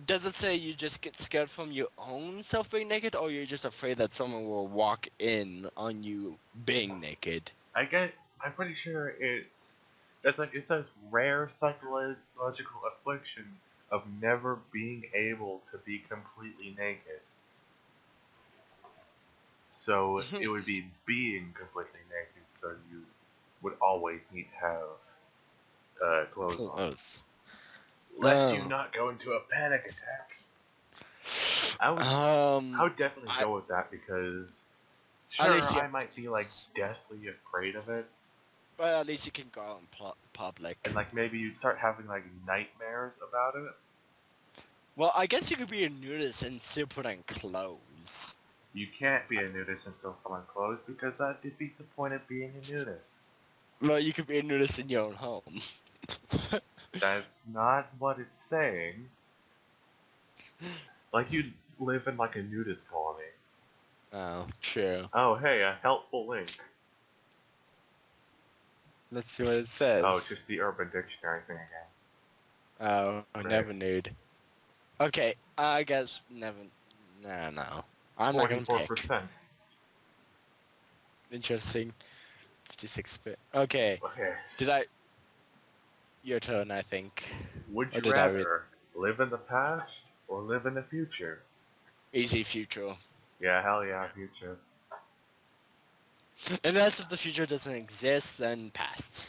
A: Does it say you just get scared from your own self being naked, or you're just afraid that someone will walk in on you being naked?
B: I get. I'm pretty sure it's like it says rare psychological affliction of never being able to be completely naked. So it would be being completely naked. So you would always need to have clothes on,
A: Close.
B: lest you
A: Oh.
B: not go into a panic attack. I would I
A: Um,
B: would definitely
A: I,
B: go with that because
A: at
B: sure
A: least you
B: I
A: have
B: might be like
A: clothes.
B: deathly afraid of it,
A: But at least you can go out in public.
B: and like maybe you start having like nightmares about it.
A: Well, I guess you could be a nudist and still put on clothes.
B: You can't be a nudist and still put on clothes because that defeats the point of being a nudist.
A: Well, you could be a nudist in your own home.
B: That's not what it's saying. Like you'd live in like a nudist colony.
A: Oh, true.
B: Oh, hey, a helpful link.
A: Let's see what it
B: Oh,
A: says.
B: just the Urban Dictionary thing again.
A: Oh, I
B: Great.
A: never knew. Okay, I guess never. No. I'm not gonna pick.
B: 44%.
A: Interesting. 56 bit. Okay,
B: Okay.
A: did I? Your turn, I think.
B: Would
A: Or
B: you
A: did I read?
B: rather live in the past or live in the future?
A: Easy future.
B: Yeah, hell yeah, future.
A: Unless if the future doesn't exist, then past.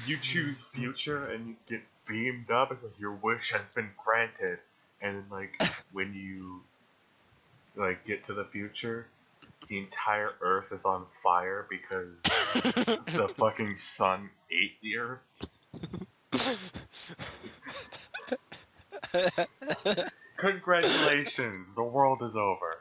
B: You choose future and you get beamed up. It's like your wish has been granted. And then, like, when you like get to the future, the entire Earth is on fire because the fucking sun ate the Earth. Congratulations, the world is over.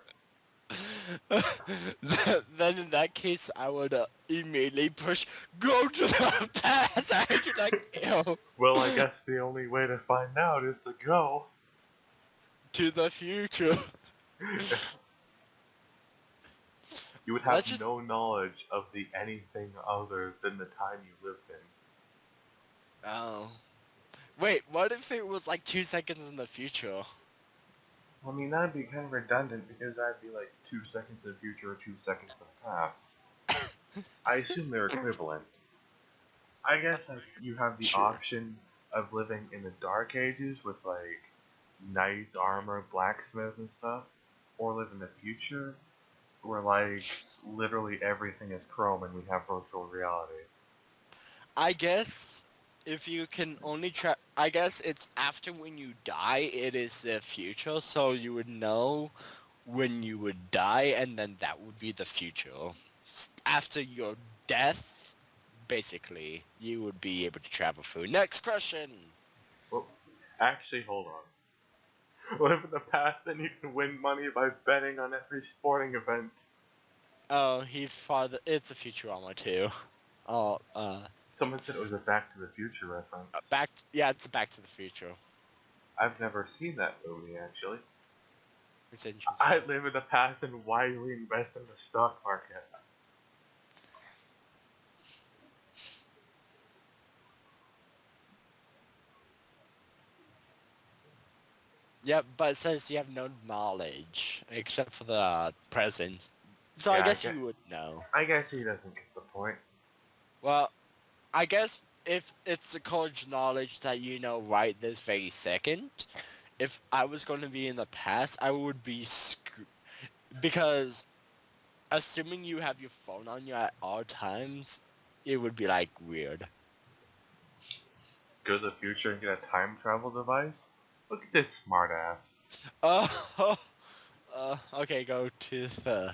A: Then in that case, I would immediately push go to the past. I do like ew.
B: Well, I guess the only way to find out is to go.
A: To the future.
B: You would have
A: Let's just.
B: no knowledge of the anything other than the time you lived in.
A: Oh. Wait, what if it was like 2 seconds in the future?
B: I mean, that'd be kind of redundant because that'd be like 2 seconds in the future or 2 seconds in the past. I assume they're equivalent. I guess like, you have the
A: Sure.
B: option of living in the Dark Ages with like knights, armor, blacksmith, and stuff, or live in the future where like literally everything is chrome and we have virtual reality.
A: I guess if you can only try, I guess it's after when you die, it is the future, so you would know when you would die, and then that would be the future. After your death, basically, you would be able to travel through. Next question.
B: Well, actually, hold on. Live in the past and you can win money by betting on every sporting event.
A: Oh, he thought it's a Futurama too. Oh,
B: Someone said it was a Back to the Future reference.
A: yeah, it's a Back to the Future.
B: I've never seen that movie, actually.
A: It's interesting.
B: I live in the past and widely invest in the stock market.
A: Yeah, but it says you have no knowledge except for the present. So I
B: Yeah,
A: guess you would know.
B: I guess he doesn't get the point.
A: Well, I guess if it's the college knowledge that you know right this very second, if I was going to be in the past, I would be because assuming you have your phone on you at all times, it would be like weird.
B: Go to the future and get a time travel device? Look at this smartass.
A: Oh, okay, go to the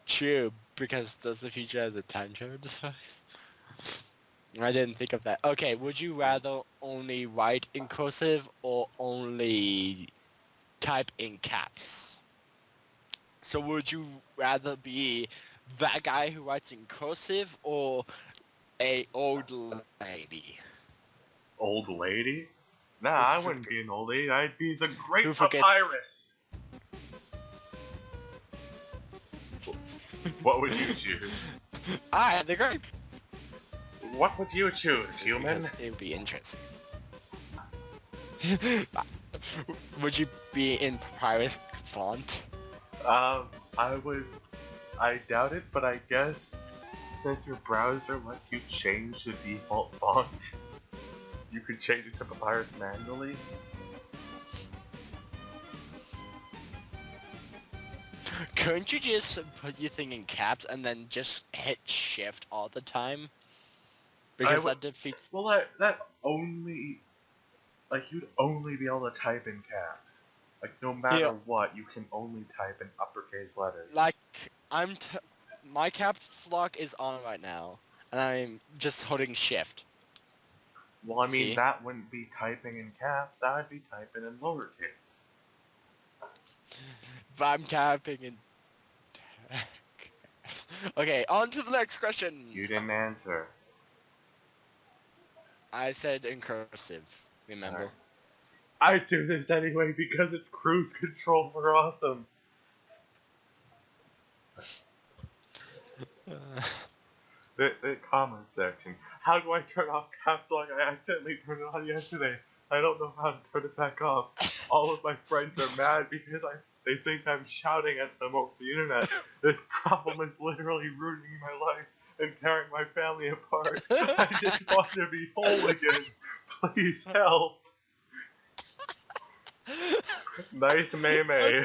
A: true because does the future has a time travel device? I didn't think of that. Okay, would you rather only write in cursive or only type in caps? So would you rather be that guy who writes in cursive or a old lady
B: Old lady? Nah,
A: who,
B: I wouldn't be an old lady. I'd be the Great
A: who forgets?
B: Papyrus. What would you choose?
A: The great.
B: What would you choose, human?
A: Because it would be interesting. Would you be in papyrus font?
B: I would. I doubt it, but I guess since your browser lets you change the default font, you could change it to Papyrus manually.
A: Couldn't you just put your thing in caps and then just hit shift all the time?
B: I
A: Because
B: would.
A: that defeats.
B: Well, that only like you'd only be able to type in caps. Like no matter
A: Here,
B: what, you can only type in uppercase letters.
A: like, my caps lock is on right now, and I'm just holding shift.
B: Well, I mean
A: See?
B: that wouldn't be typing in caps. That would be typing in lowercase.
A: But I'm tapping in. Okay, on to the next question.
B: You didn't answer.
A: I said in cursive,
B: Alright.
A: remember?
B: I do this anyway because it's cruise control. We're awesome. The comment section. How do I turn off caps lock? I accidentally turned it on yesterday. I don't know how to turn it back off. All of my friends are mad because they think I'm shouting at them over the internet. This problem is literally ruining my life and tearing my family apart. I just want to be whole again. Please help. Nice May.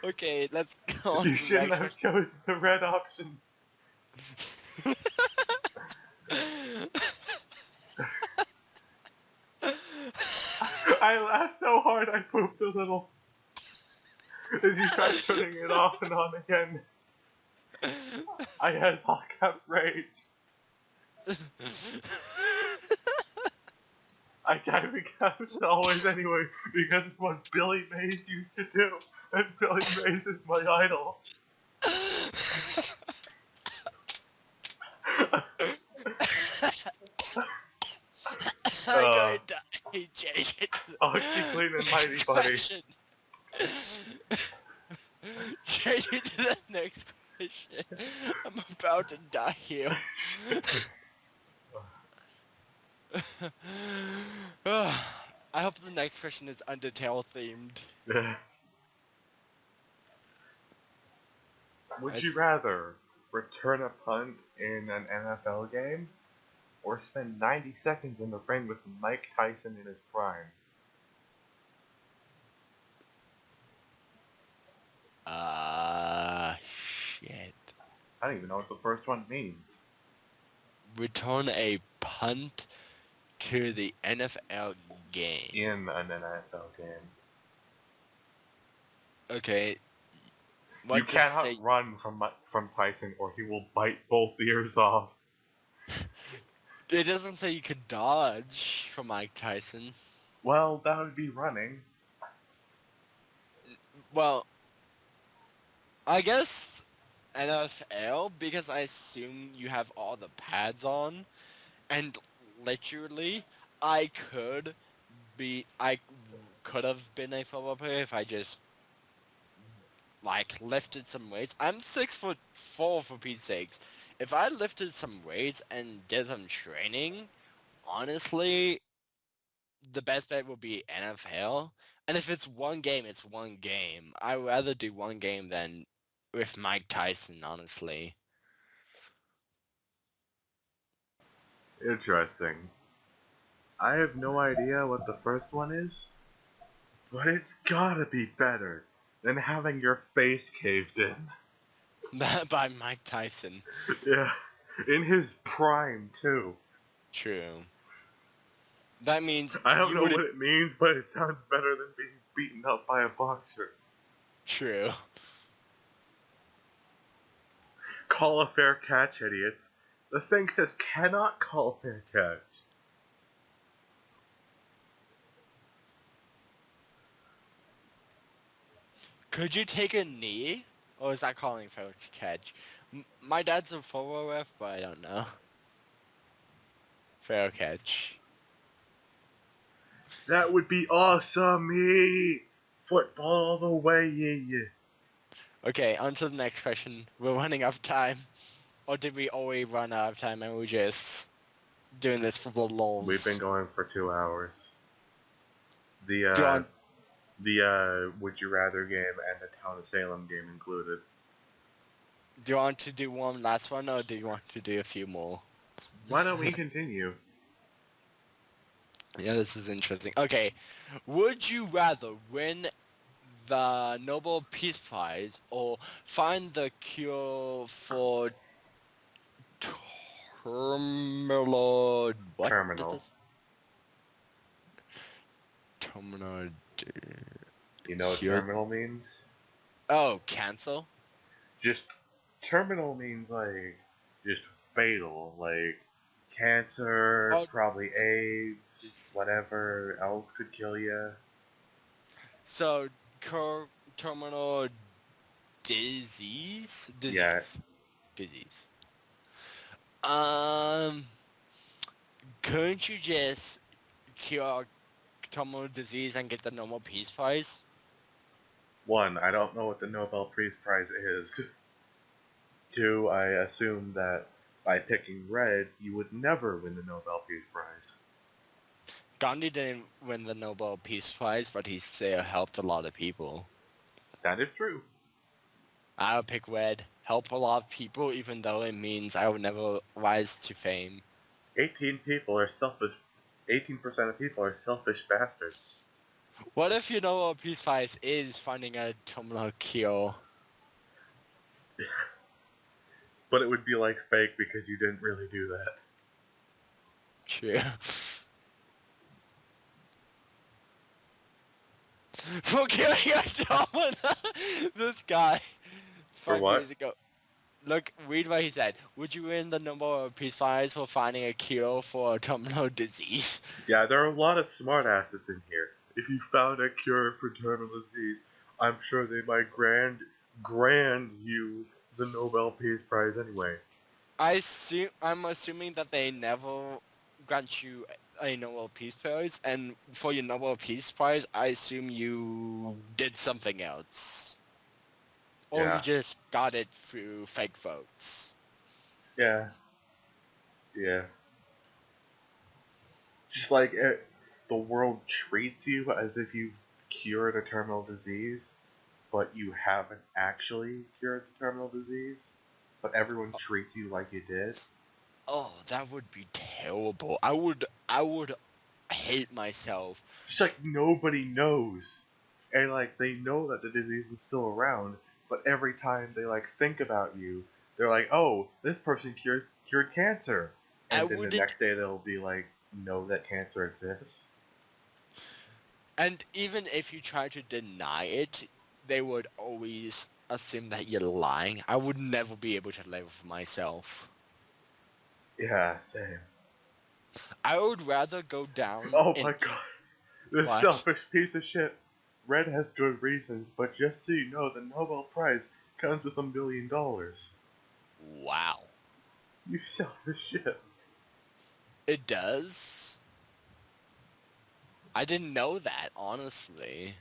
A: Okay, let's go on
B: You
A: to the
B: shouldn't
A: next
B: have chosen the red option. I laughed so hard I pooped a little. As you tried turning it off and on again, I had all cap rage. I type in caps always anyway because it's what Billy Mays used to do, and Billy Mays is my idol.
A: I'm going to change it to
B: Oh, keep clean and mighty,
A: next
B: buddy.
A: question. Change it to the next question. I'm about to die here. I hope the next question is Undertale themed.
B: Would you rather return a punt in an NFL game or spend 90 seconds in the ring with Mike Tyson in his prime?
A: Shit.
B: I don't even know what the first one means.
A: Return a punt to the NFL game.
B: In an NFL game.
A: Okay.
B: You
A: What does
B: cannot
A: say?
B: run from Tyson or he will bite both ears off.
A: It doesn't say you could dodge from Mike Tyson.
B: Well, that would be running.
A: Well, I guess NFL because I assume you have all the pads on, and literally, I could have been a football player if I just like lifted some weights. I'm 6'4" for Pete's sakes. If I lifted some weights and did some training, honestly, the best bet would be NFL. And if it's one game, it's one game. I'd rather do one game than with Mike Tyson, honestly.
B: Interesting. I have no idea what the first one is, but it's gotta be better than having your face caved in.
A: That by Mike Tyson.
B: Yeah, in his prime, too.
A: True. That means
B: I don't
A: you
B: know
A: would.
B: what it means, but it sounds better than being beaten up by a boxer.
A: True.
B: Call a fair catch, idiots. The thing says cannot call a fair catch.
A: Could you take a knee? Or is that calling for a catch? My dad's a football ref, but I don't know. Fair catch.
B: That would be awesome, football the way, yeah.
A: Okay, on to the next question. We're running out of time. Or did we already run out of time and we're just doing this for the lulz?
B: We've been going for 2 hours.
A: Do you want,
B: The Would You Rather game and the Town of Salem game included.
A: do you want to do one last one, or do you want to do a few more?
B: Why don't we continue?
A: Yeah, this is interesting. Okay, would you rather win the Nobel Peace Prize or find the cure for terminal... What
B: Terminal.
A: does this... Terminal...
B: You know what
A: Cure?
B: terminal means?
A: Oh, cancel?
B: Just terminal means like just fatal, like cancer,
A: Oh,
B: probably AIDS, whatever else could kill you.
A: so, terminal disease?
B: Yeah.
A: Disease. Um, Couldn't you just cure terminal disease and get the Nobel Peace Prize?
B: One, I don't know what the Nobel Peace Prize is. Two, I assume that by picking red, you would never win the Nobel Peace Prize.
A: Gandhi didn't win the Nobel Peace Prize, but he still helped a lot of people.
B: That is true.
A: I would pick red, help a lot of people, even though it means I would never rise to fame.
B: 18 people are selfish. 18% of people are selfish bastards.
A: What if your Nobel Peace Prize is finding a terminal cure?
B: But it would be like fake because you didn't really do that.
A: True. For killing a domino! This guy,
B: For
A: 5 years
B: what?
A: ago. Look, read what he said. Would you win the Nobel Peace Prize for finding a cure for a terminal disease?
B: Yeah, there are a lot of smartasses in here. If you found a cure for terminal disease, I'm sure they might grand you the Nobel Peace Prize anyway.
A: I'm assuming that they never grant you a Nobel Peace Prize, and for your Nobel Peace Prize, I assume you did something else. Or you
B: Yeah,
A: just got it through fake votes.
B: yeah, yeah. Just like the world treats you as if you've cured a terminal disease, but you haven't actually cured the terminal disease, but everyone treats you like you did.
A: Oh, that would be terrible. I would hate myself.
B: Just like nobody knows. And like they know that the disease is still around, but every time they like think about you, they're like, "Oh, this person cured cancer."
A: I
B: And then the
A: wouldn't,
B: next day they'll be like, "Know that cancer exists?"
A: and even if you try to deny it, they would always assume that you're lying. I would never be able to live with myself.
B: Yeah, same.
A: I would rather go down
B: Oh
A: and
B: my
A: eat.
B: god. This
A: What?
B: selfish piece of shit. Red has good reasons, but just so you know, the Nobel Prize comes with $1 million.
A: Wow.
B: You selfish shit.
A: It does? I didn't know that, honestly.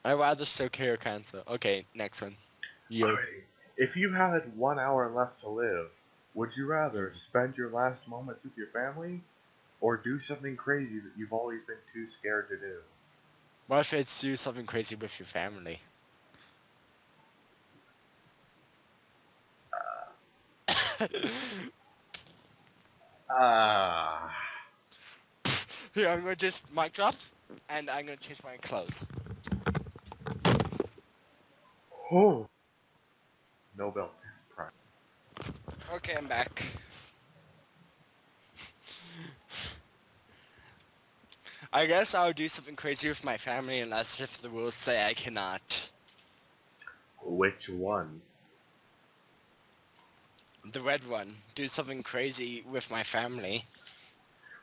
A: I'd rather still cure cancer. Okay, next one. You.
B: Alrighty. If you had 1 hour left to live, would you rather spend your last moments with your family or do something crazy that you've always been too scared to do?
A: What if it's do something crazy with your family?
B: Ah.
A: Here, I'm gonna just mic drop, and I'm gonna change my clothes.
B: Oh. Nobel Peace Prize.
A: Okay, I'm back. I guess I'll do something crazy with my family unless if the rules say I cannot.
B: Which one?
A: The red one. Do something crazy with my family.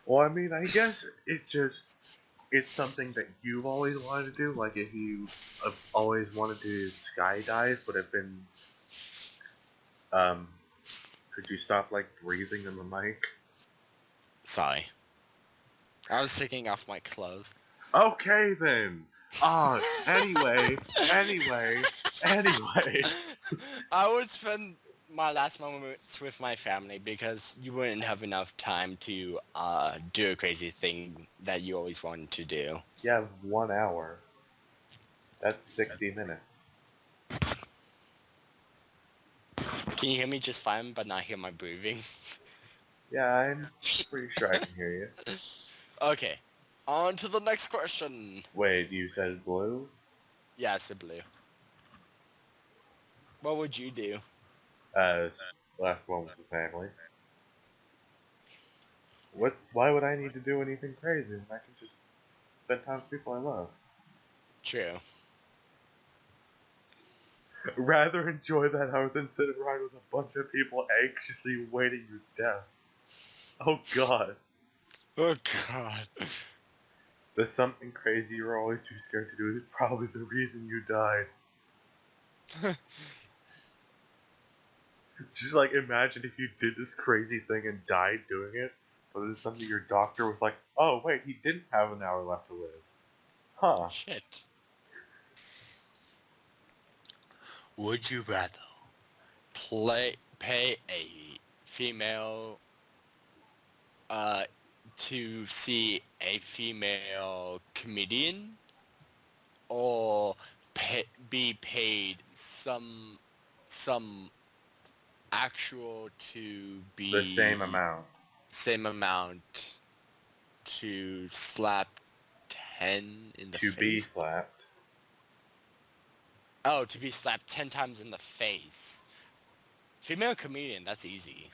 B: Well, I mean, I guess it's something that you've always wanted to do. Like if you have always wanted to skydive, but have been um, could you stop like breathing in the mic?
A: Sorry. I was taking off my clothes.
B: Okay then. Anyway, anyway, anyway.
A: I would spend my last moments with my family because you wouldn't have enough time to do a crazy thing that you always wanted to do.
B: You have 1 hour. That's 60 minutes.
A: Can you hear me just fine but not hear my breathing?
B: Yeah, I'm pretty sure I can hear you.
A: Okay. On to the next question.
B: Wait, you said blue?
A: Yes, a blue. What would you do?
B: Last one with the family. What? Why would I need to do anything crazy when I can just spend time with people I love?
A: True.
B: Rather enjoy that hour than sit around with a bunch of people anxiously waiting your death. Oh god.
A: Oh god.
B: The something crazy you're always too scared to do is probably the reason you died. Just like imagine if you did this crazy thing and died doing it, but it's something your doctor was like, oh wait, he didn't have an hour left to live. Huh.
A: Shit. Would you rather pay a female to see a female comedian, or be paid some actual to
B: The same
A: be
B: amount.
A: same amount to slap 10 in the
B: To be
A: face?
B: slapped.
A: Oh, to be slapped 10 times in the face. Female comedian, that's easy.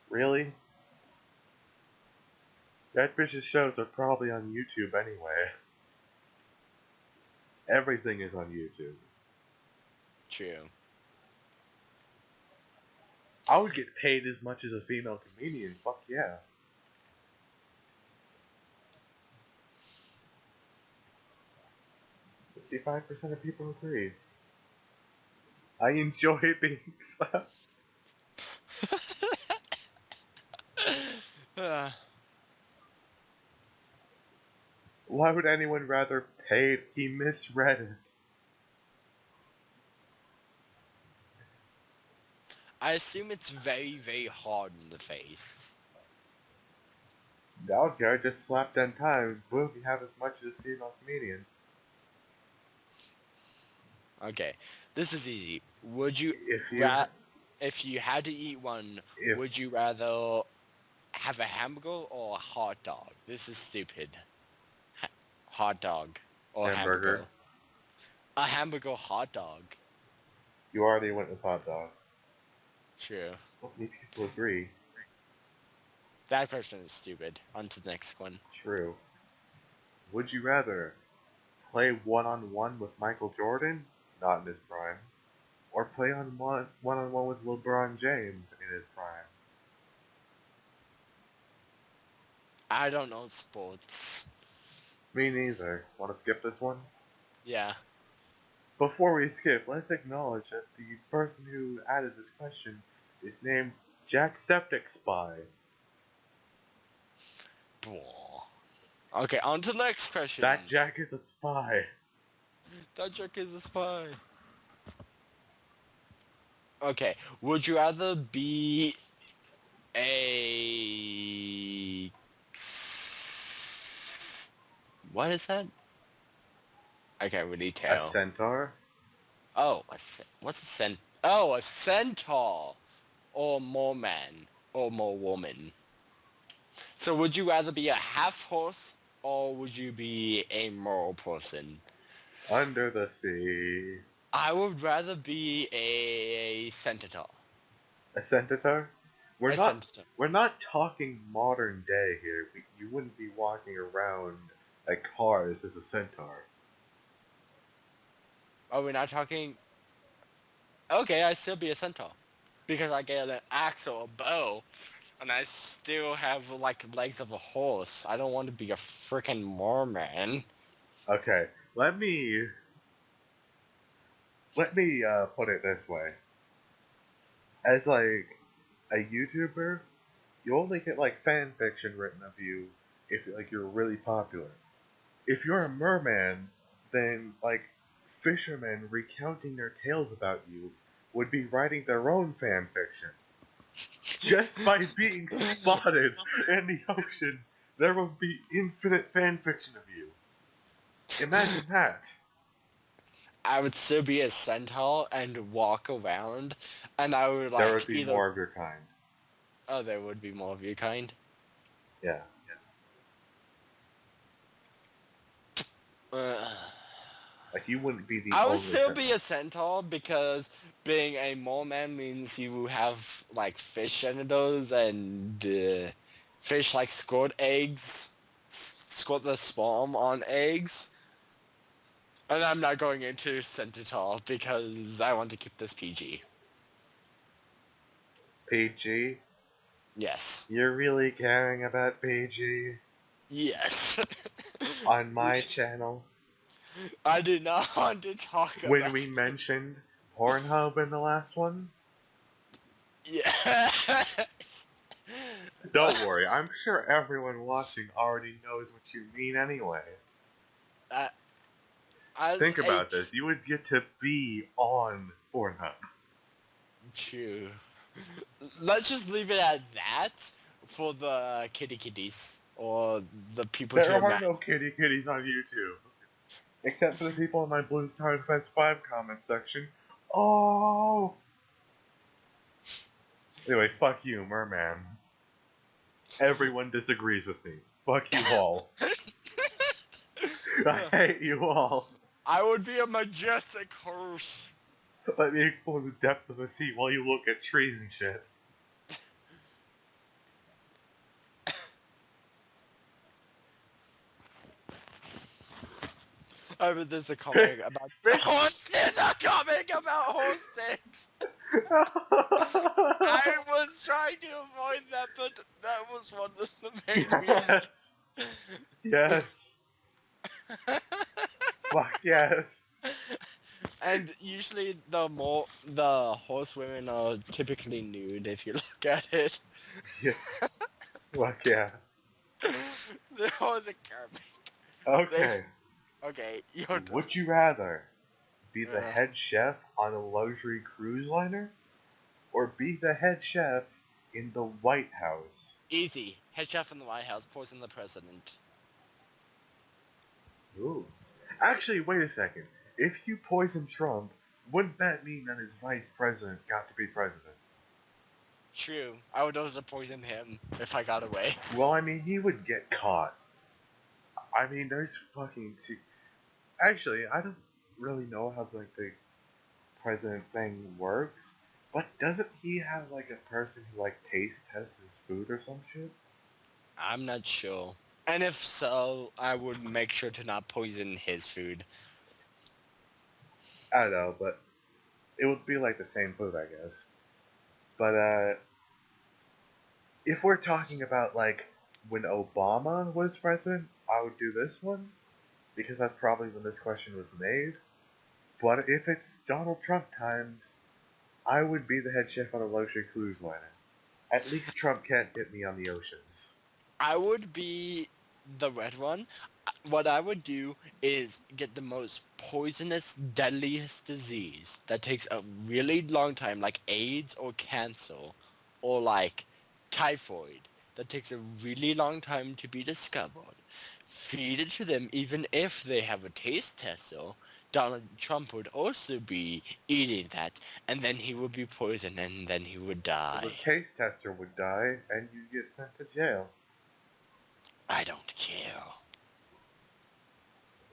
B: Really? That bitch's shows are probably on YouTube anyway. Everything is on YouTube.
A: True.
B: I would get paid as much as a female comedian. Fuck yeah. 65% of people agree. I enjoy being slapped.
A: Uh,
B: Why would anyone rather pay? He misread it.
A: I assume it's very, very hard in the face.
B: Dog guy just slapped 10 times. Boom, you have as much as a female comedian.
A: Okay, this is easy. Would you
B: If you,
A: if you had to eat one,
B: if
A: would you rather have a hamburger or a hot dog? This is stupid. Hot dog or
B: hamburger,
A: hamburger? A hamburger hot dog.
B: you already went with hot dog.
A: True.
B: Not many people agree.
A: That question is stupid. On to the next one.
B: True. Would you rather play one-on-one with Michael Jordan, not in his prime, or play one-on-one with LeBron James in his prime?
A: I don't know sports.
B: Me neither. Want to skip this one?
A: Yeah.
B: Before we skip, let's acknowledge that the person who added this question is named Jacksepticspy.
A: Okay, on to the next question.
B: That Jack is a spy.
A: That jerk is a spy. Okay, would you rather be a... What is that? I can't really
B: A
A: tell.
B: centaur?
A: Oh, what's a cent? Oh, a centaur, or more man, or more woman. So would you rather be a half horse, or would you be a moral person?
B: Under the sea.
A: I would rather be a centaur.
B: A centaur? We're
A: A
B: not
A: centaur.
B: we're not talking modern day here. You wouldn't be walking around at cars as a centaur.
A: Oh, we're not talking. Okay, I still be a centaur because I get an axe or a bow, and I still have like legs of a horse. I don't want to be a freaking Mormon.
B: Okay, let me put it this way. As like a YouTuber, you only get like fan fiction written of you if like you're really popular. If you're a merman, then like fishermen recounting their tales about you would be writing their own fan fiction. Just by being spotted in the ocean, there would be infinite fan fiction of you. Imagine that.
A: I would still be a centaur and walk around, and I would
B: There would
A: like
B: be
A: either.
B: more of your kind.
A: Oh, there would be more of your kind.
B: Yeah.
A: Uh,
B: Like you wouldn't be the
A: I would
B: only
A: still be
B: centaur.
A: a centaur because being a moleman means you have like fish genitals and fish like squirt eggs, squirt the sperm on eggs. And I'm not going into centaur because I want to keep this PG.
B: PG?
A: Yes.
B: You're really caring about PG?
A: Yes.
B: On my channel?
A: I did not want to talk
B: When
A: about
B: we mentioned Pornhub in the last one?
A: Yes.
B: Don't worry, I'm sure everyone watching already knows what you mean anyway.
A: Uh, as
B: Think
A: a
B: about this. You would get to be on Pornhub.
A: true, let's just leave it at that for the kitties or the people
B: There
A: to
B: are no
A: imagine.
B: kitty kitties on YouTube. Except for the people in my Blue Star Defense 5 comment section. Oh! Anyway, fuck you, Merman. Everyone disagrees with me. Fuck you all. I hate you all.
A: I would be a majestic horse.
B: Let me explore the depths of the sea while you look at trees and shit.
A: I mean, there's a
B: Fish!
A: comic about
B: Fish!
A: horse. There's a comic about horse sticks. I was trying to avoid that, but that was one of the main
B: Yes! Yes! Fuck yes!
A: And usually the horsewomen are typically nude if you look at it.
B: Yeah. Fuck yeah.
A: There was a comic.
B: Okay.
A: Okay, your turn.
B: Would you rather be the
A: Uh,
B: head chef on a luxury cruise liner or be the head chef in the White House?
A: Easy. Head chef in the White House, poison the president.
B: Ooh. Actually, wait a second. If you poison Trump, wouldn't that mean that his vice president got to be president?
A: True. I would also poison him if I got away.
B: Well, I mean, he would get caught. I mean, there's fucking two. Actually, I don't really know how like the president thing works, but doesn't he have like a person who like taste tests his food or some shit?
A: I'm not sure. And if so, I would make sure to not poison his food.
B: I don't know, but it would be like the same food, I guess. But if we're talking about like when Obama was president, I would do this one because that's probably when this question was made. But if it's Donald Trump times, I would be the head chef on a luxury cruise liner. At least Trump can't get me on the oceans.
A: I would be the red one. What I would do is get the most poisonous, deadliest disease that takes a really long time, like AIDS or cancer, or like typhoid, that takes a really long time to be discovered. Feed it to them, even if they have a taste tester. Donald Trump would also be eating that, and then he would be poisoned, and then he would
B: Well,
A: die.
B: the taste tester would die, and you'd get sent to jail.
A: I don't care.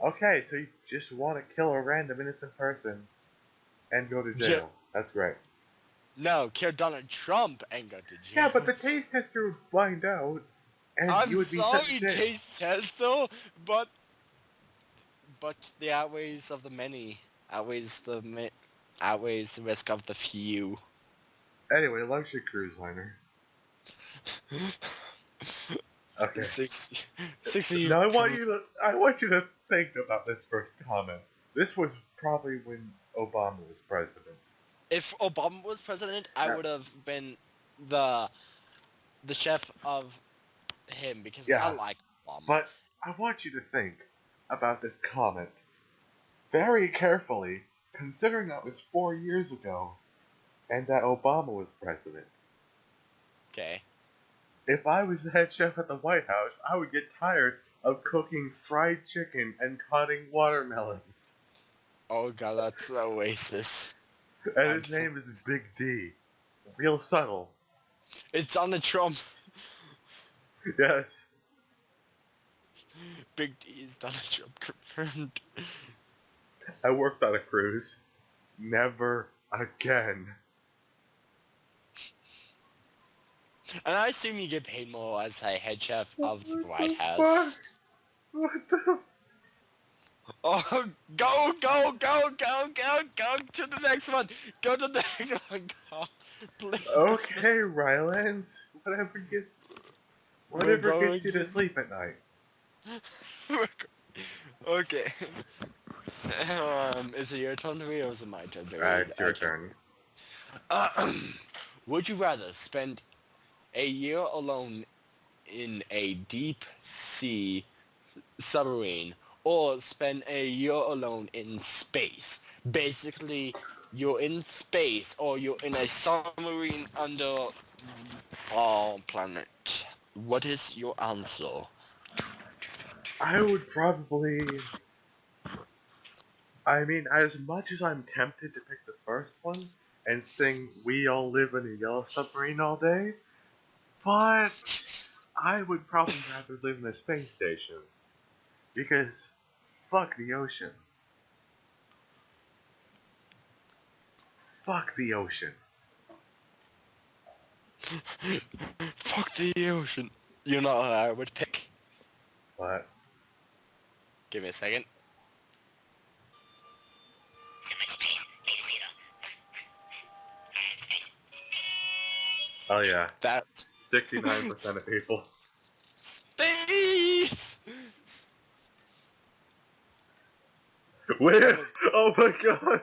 B: Okay, so you just want to kill a random innocent person and go to jail. That's great.
A: No, kill Donald Trump and go to jail.
B: Yeah, but the taste tester would find out, and
A: I'm
B: you would be sent to
A: sorry,
B: jail.
A: taste says so, but the outweighs of the many outweighs outweighs the risk of the few.
B: Anyway, luxury cruise liner. Okay.
A: 60
B: Now I want you to think about this first comment. This was probably when Obama was president.
A: If Obama was president, I
B: Yeah.
A: would have been the chef of him because I
B: Yeah,
A: like Obama.
B: but I want you to think about this comment very carefully, considering that was 4 years ago, and that Obama was president.
A: Okay.
B: If I was the head chef at the White House, I would get tired of cooking fried chicken and cutting watermelons.
A: Oh god, that's Oasis.
B: And his name is Big D. Real subtle.
A: It's Donald Trump.
B: Yes.
A: Big D is Donald Trump confirmed.
B: I worked on a cruise. Never again.
A: And I assume you get paid more as a head chef of the
B: What
A: White
B: the
A: House.
B: fuck? What the?
A: Oh, go to the next one. Go to the next one. Go, please.
B: Okay, Rylands. Whatever gets you to sleep at night.
A: Okay. Is it your turn to read or is it my turn to read?
B: It's your turn.
A: Would you rather spend a year alone in a deep sea submarine or spend a year alone in space? Basically, you're in space or you're in a submarine under our planet. What is your answer?
B: I would probably. I mean, as much as I'm tempted to pick the first one and sing "We All Live in a Yellow Submarine" all day, but I would probably rather live in a space station because fuck the ocean. Fuck the ocean.
A: Fuck the ocean. You know what I would pick?
B: But
A: Give me a second.
B: oh yeah,
A: That
B: 69% of people.
A: space.
B: Where? Oh my god!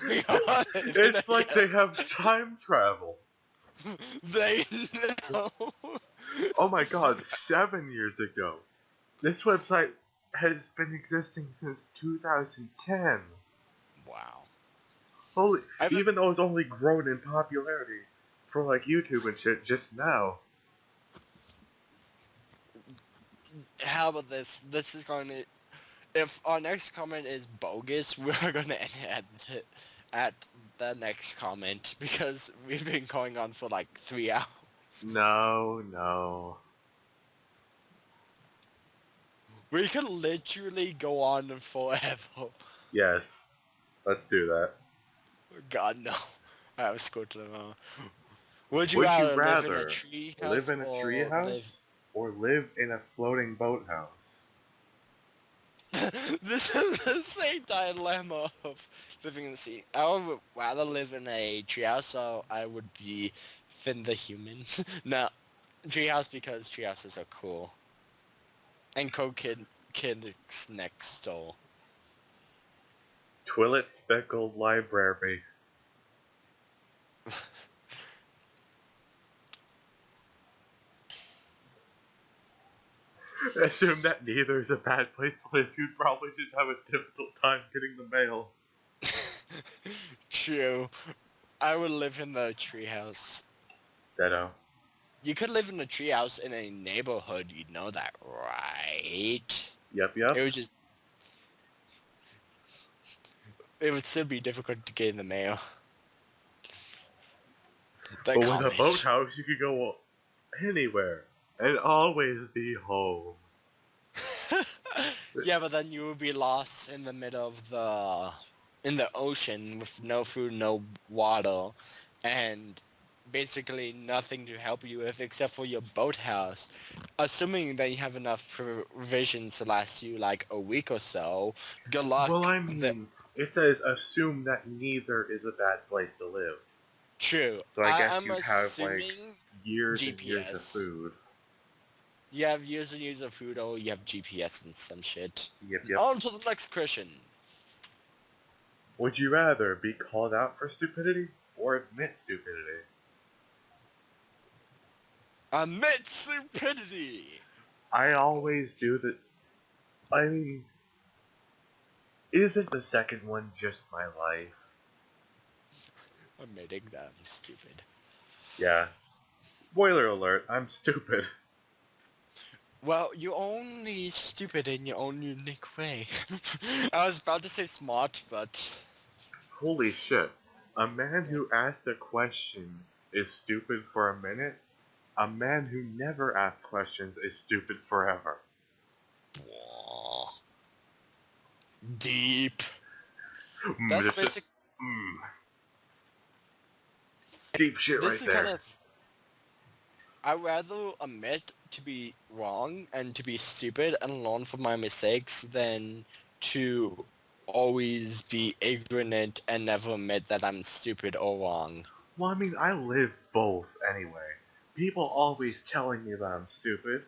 A: We are in a
B: It's like they have time travel.
A: They know.
B: Oh my god, 7 years ago. This website has been existing since 2010.
A: Wow.
B: Holy,
A: I bet,
B: even though it's only grown in popularity for like YouTube and shit just now.
A: how about this? This is going to. If our next comment is bogus, we're going to end at the next comment because we've been going on for like 3 hours.
B: No, no.
A: We could literally go on forever.
B: Yes, let's do that.
A: God no. I was going to. Would you
B: Would you
A: rather live in a
B: rather
A: tree
B: live
A: house
B: in a
A: or live?
B: treehouse or live in a floating boathouse?
A: This is the same dilemma of living in the sea. I would rather live in a treehouse, so I would be Finn the human. No, treehouse because treehouses are cool. And kids next door.
B: Twillet speckled library. Assume that neither is a bad place to live. You'd probably just have a difficult time getting the mail.
A: True. I would live in the treehouse.
B: Ditto.
A: You could live in a treehouse in a neighborhood, you know that, right?
B: Yep,
A: It
B: yep.
A: would just it would still be difficult to get in the mail. The
B: But with a
A: comment.
B: boathouse, you could go anywhere and always be home.
A: Yeah, but then you would be lost in the middle of in the ocean with no food, no water, and basically nothing to help you with except for your boathouse. Assuming that you have enough provisions to last you like a week or so, good
B: Well,
A: luck.
B: I mean, it says assume that neither is a bad place to live.
A: True.
B: So I guess
A: I'm
B: you'd have like
A: assuming
B: years and years of
A: GPS.
B: food.
A: You have years and years of food, or you have GPS and some shit.
B: Yep, yep.
A: On to the next question.
B: Would you rather be called out for stupidity or admit stupidity?
A: Admit stupidity.
B: I always do that. I mean, isn't the second one just my life?
A: Admitting that I'm stupid.
B: Yeah. Spoiler alert, I'm stupid.
A: Well, you're only stupid in your own unique way. I was about to say smart, but
B: Holy shit. A man
A: yeah.
B: who asks a question is stupid for a minute. A man who never asks questions is stupid forever.
A: Whoa. Deep.
B: Mm,
A: That's
B: this shit.
A: basic.
B: Mm, deep shit
A: This
B: right
A: is kind
B: there.
A: of. I'd rather admit to be wrong and to be stupid and learn from my mistakes than to always be ignorant and never admit that I'm stupid or wrong.
B: Well, I mean, I live both anyway. People always telling me that I'm stupid,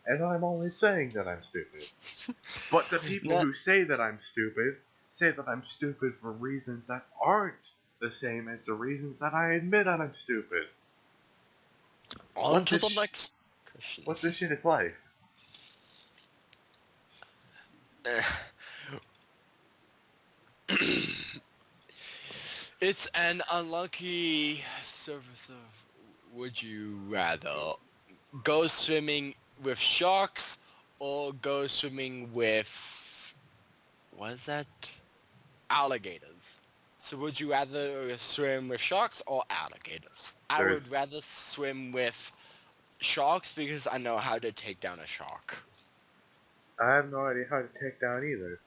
B: and I'm always saying that I'm stupid. But the people
A: No,
B: who say that I'm stupid say that I'm stupid for reasons that aren't the same as the reasons that I admit that I'm stupid.
A: On to the next question.
B: What this shit is life?
A: It's an unlucky service of would you rather go swimming with sharks or go swimming with what is that? Alligators. So would you rather swim with sharks or alligators? I would rather swim with sharks because I know how to take down a shark.
B: I have no idea how to take down either.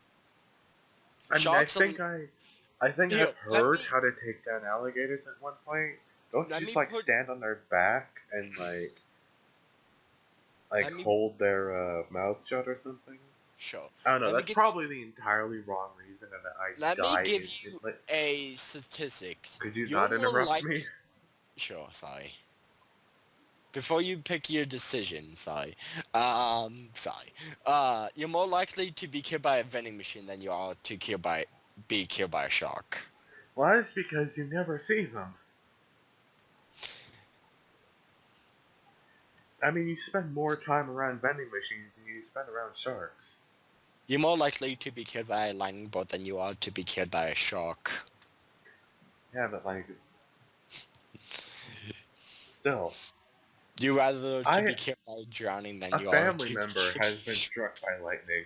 B: I mean,
A: Sharks are...
B: I think
A: Here,
B: I've heard how to take down alligators at one point. Don't you just like stand on their back and like hold their mouth shut or something?
A: Sure.
B: I don't know. That's probably the entirely wrong reason that I
A: Let
B: die
A: me give
B: instantly.
A: you a statistics.
B: Could you not interrupt me?
A: Sure, sorry. Before you pick your decision, sorry. You're more likely to be killed by a vending machine than you are to be killed by a shark.
B: Well, that's because you never see them. I mean, you spend more time around vending machines than you spend around sharks.
A: You're more likely to be killed by a lightning bolt than you are to be killed by a shark.
B: Yeah, but like... Still.
A: You rather to be killed by drowning than you are to...
B: A family member has been struck by lightning.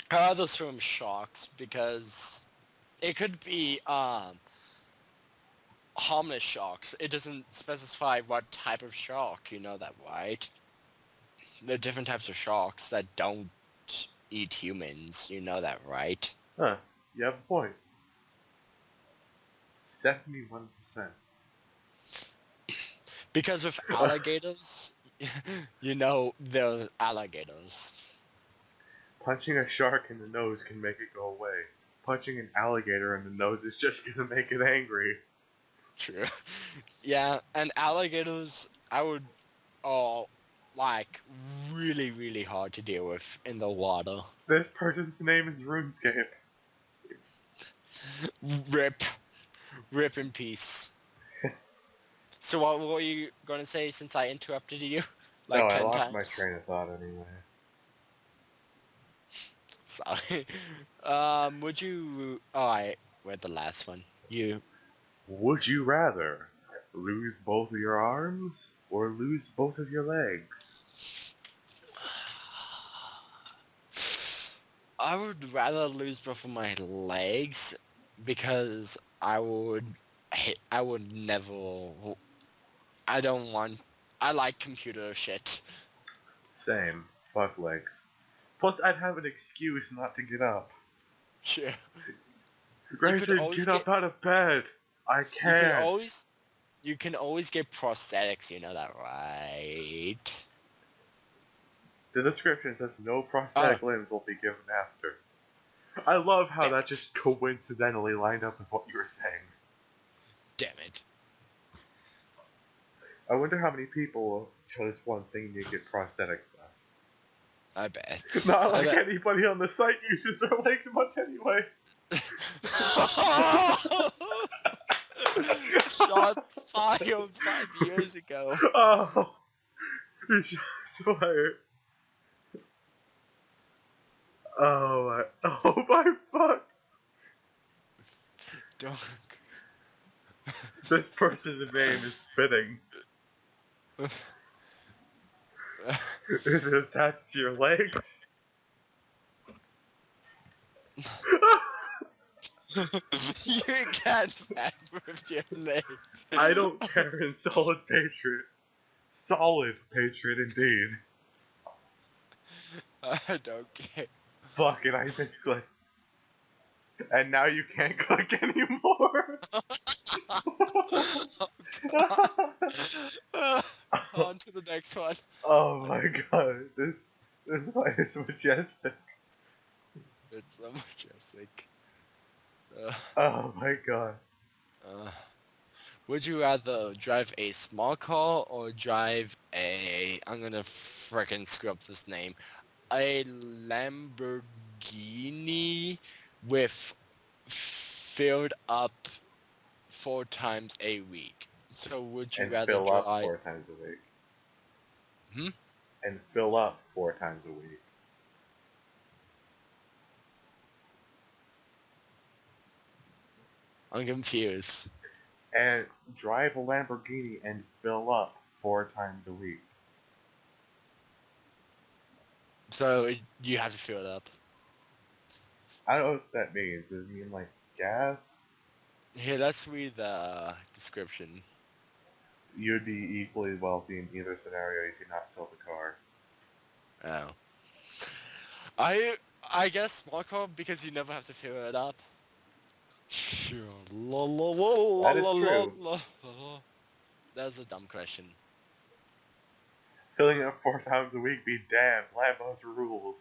A: I rather swim sharks because it could be harmless sharks. It doesn't specify what type of shark, you know that, right? There are different types of sharks that don't eat humans, you know that, right?
B: Huh, you have a point. 71%.
A: Because with alligators, you know, they're alligators.
B: Punching a shark in the nose can make it go away. Punching an alligator in the nose is just gonna make it angry.
A: True. Yeah, and alligators, I would, like, really, really hard to deal with in the water.
B: This person's name is RuneScape.
A: Rip in peace. So what were you gonna say since I interrupted you? Like 10 times?
B: I lost my train of thought anyway.
A: Sorry. Would you... Oh, I read the last one. You...
B: Would you rather lose both of your arms or lose both of your legs?
A: I would rather lose both of my legs because I would never... I like computer shit.
B: Same. Fuck legs. Plus, I'd have an excuse not to get up.
A: Sure.
B: Grayson, get up out of bed! I can't!
A: You can always get prosthetics, you know that, right?
B: The description says no prosthetic limbs will be given after. I love how that just coincidentally lined up with what you were saying.
A: Damn it.
B: I wonder how many people chose one thing to get prosthetic stuff.
A: I bet.
B: Not like anybody on the site uses their legs much anyway.
A: Shots fired 5 years ago.
B: Oh, shots fired. Oh my fuck.
A: Don't.
B: This person's name is fitting. Is it attached to your legs?
A: You can't back with your legs.
B: I don't care in solid patriot. Solid patriot indeed.
A: I don't care.
B: Fuck it, I just clicked. And now you can't click anymore.
A: On to the next one.
B: Oh my god, this fight is majestic.
A: It's so majestic.
B: Oh my god.
A: Would you rather drive a small car or drive a... I'm gonna frickin' screw up this name. A Lamborghini Lamborghini with filled up 4 times a week. So would you
B: and
A: rather
B: fill up
A: drive?
B: 4 times a week.
A: Hmm?
B: And fill up 4 times a week.
A: I'm confused.
B: And drive a Lamborghini and fill up 4 times a week.
A: So you have to fill it up.
B: I don't know what that means. Does it mean like gas?
A: Here, let's read the description.
B: You'd be equally wealthy in either scenario if you not sell the car.
A: Oh. I guess small car because you never have to fill it up. Sure. La, la, la, la,
B: That is
A: la, la,
B: true.
A: la, la. That was a dumb question.
B: Filling up 4 times a week be damned. Lambo's rules.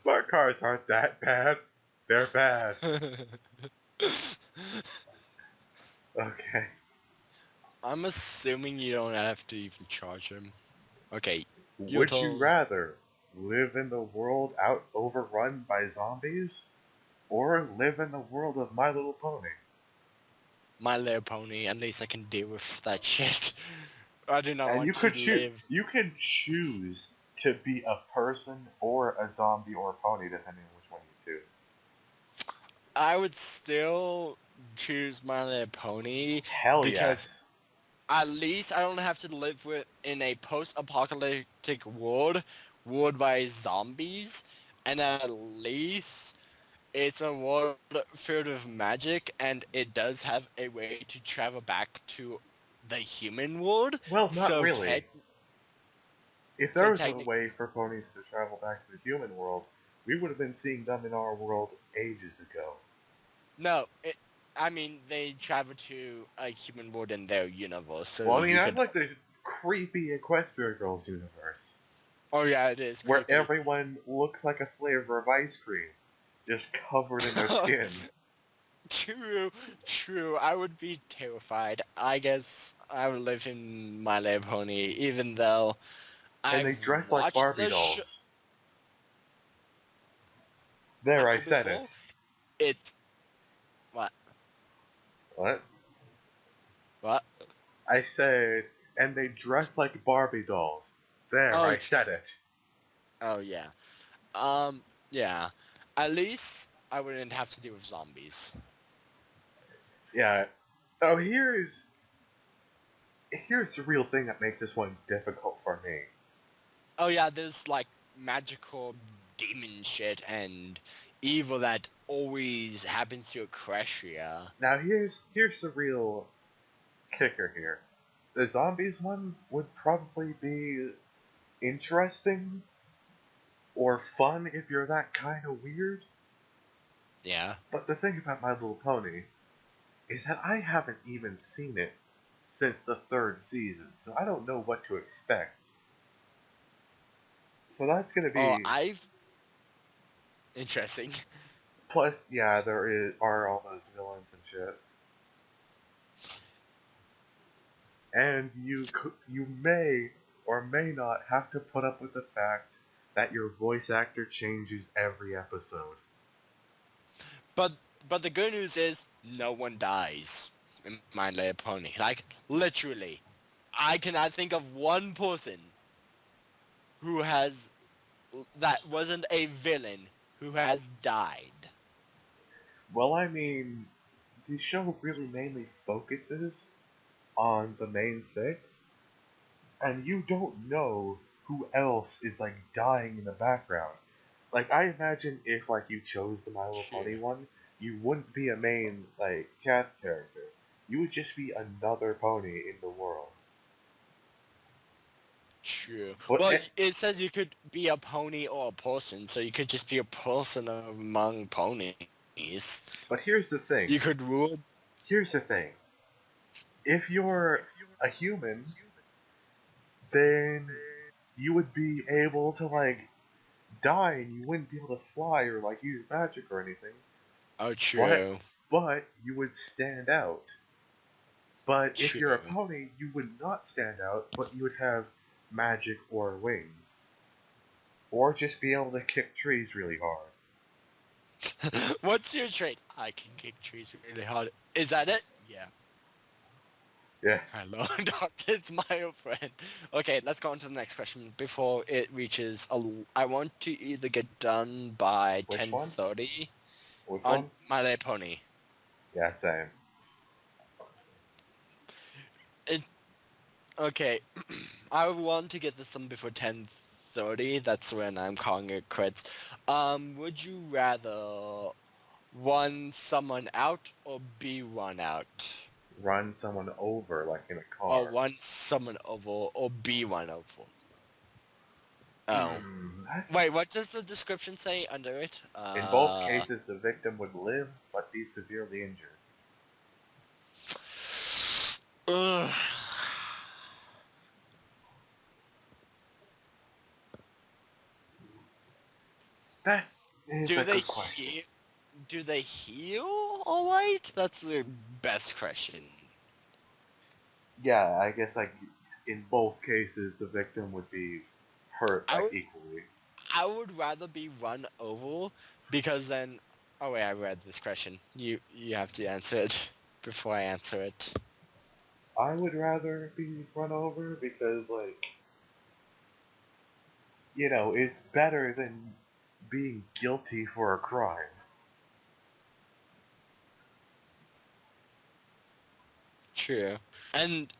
B: Smart cars aren't that bad. They're bad. Okay.
A: I'm assuming you don't have to even charge them. Okay, your
B: Would you
A: turn.
B: rather live in the world out overrun by zombies or live in the world of My Little Pony?
A: My Little Pony. At least I can deal with that shit. I do not
B: And
A: want to live.
B: you can choose to be a person or a zombie or a pony depending on which one you choose.
A: I would still choose My Little Pony
B: Hell
A: because
B: yes.
A: at least I don't have to live with in a post-apocalyptic world ruled by zombies, and at least it's a world filled with magic, and it does have a way to travel back to the human world.
B: Well, not
A: So
B: really. If there
A: so
B: was a
A: technic.
B: way for ponies to travel back to the human world, we would have been seeing them in our world ages ago.
A: No, I mean they travel to a human world in their universe, so
B: Well, I mean,
A: you
B: that's
A: could.
B: like the creepy Equestria Girls universe,
A: Oh yeah, it is
B: where
A: creepy.
B: everyone looks like a flavor of ice cream, just covered in their skin.
A: True, true. I would be terrified. I guess I would live in My Little Pony, even though
B: And
A: I've
B: they dress like
A: watched
B: Barbie
A: the show
B: dolls. There, I said it.
A: before. It's what?
B: What?
A: What?
B: I said, and they dress like Barbie dolls. There,
A: Oh,
B: I said it.
A: oh yeah. Um, yeah. At least I wouldn't have to deal with zombies.
B: Yeah. Oh, here's the real thing that makes this one difficult for me.
A: Oh yeah, there's like magical demon shit and evil that always happens to Equestria.
B: Now here's the real kicker here. The zombies one would probably be interesting or fun if you're that kind of weird.
A: Yeah.
B: But the thing about My Little Pony is that I haven't even seen it since the third season, so I don't know what to expect. So that's gonna
A: Oh,
B: be
A: I've interesting.
B: plus, yeah, are all those villains and shit, and you may or may not have to put up with the fact that your voice actor changes every episode.
A: But but the good news is no one dies in My Little Pony. Like literally, I cannot think of one person who has that wasn't a villain who has died.
B: Well, I mean, the show really mainly focuses on the main six, and you don't know who else is like dying in the background. Like I imagine if like you chose the My Little Pony
A: True.
B: one, you wouldn't be a main like cast character. You would just be another pony in the world.
A: True.
B: But
A: Well, it says you could be a pony or a person, so you could just be a person among ponies.
B: here's the thing.
A: You could rule.
B: Here's the thing. If you're a human, then you would be able to like die and you wouldn't be able to fly or like use magic or anything.
A: Oh,
B: But
A: true.
B: but you would stand out. But if you're a
A: True.
B: pony, you would not stand out, but you would have magic or wings. Or just be able to kick trees really hard.
A: What's your trait? I can kick trees really hard. Is that it? Yeah.
B: Yeah.
A: Hello, it's my old friend. Okay, let's go on to the next question before it reaches. I want to either get done by
B: Which one?
A: 10:30
B: Which
A: on
B: one?
A: My Little Pony.
B: Yeah, same.
A: It, okay, I want to get this done before 10:30. That's when I'm calling it quits. Would you rather run someone out or be run out?
B: Run someone over like in a
A: Or
B: car.
A: run someone over or be run over? Oh.
B: That's...
A: Wait, what does the description say under it?
B: In both cases, the victim would live but be severely injured.
A: Ugh.
B: That is
A: Do
B: a
A: they
B: good question.
A: heal? Do they heal? All right, that's the best question.
B: Yeah, I guess like in both cases, the victim would be hurt
A: I
B: like
A: would,
B: equally.
A: I would rather be run over because then. Oh wait, I read this question. You have to answer it before I answer it.
B: I would rather be run over because, like, it's better than being guilty for a crime.
A: True. And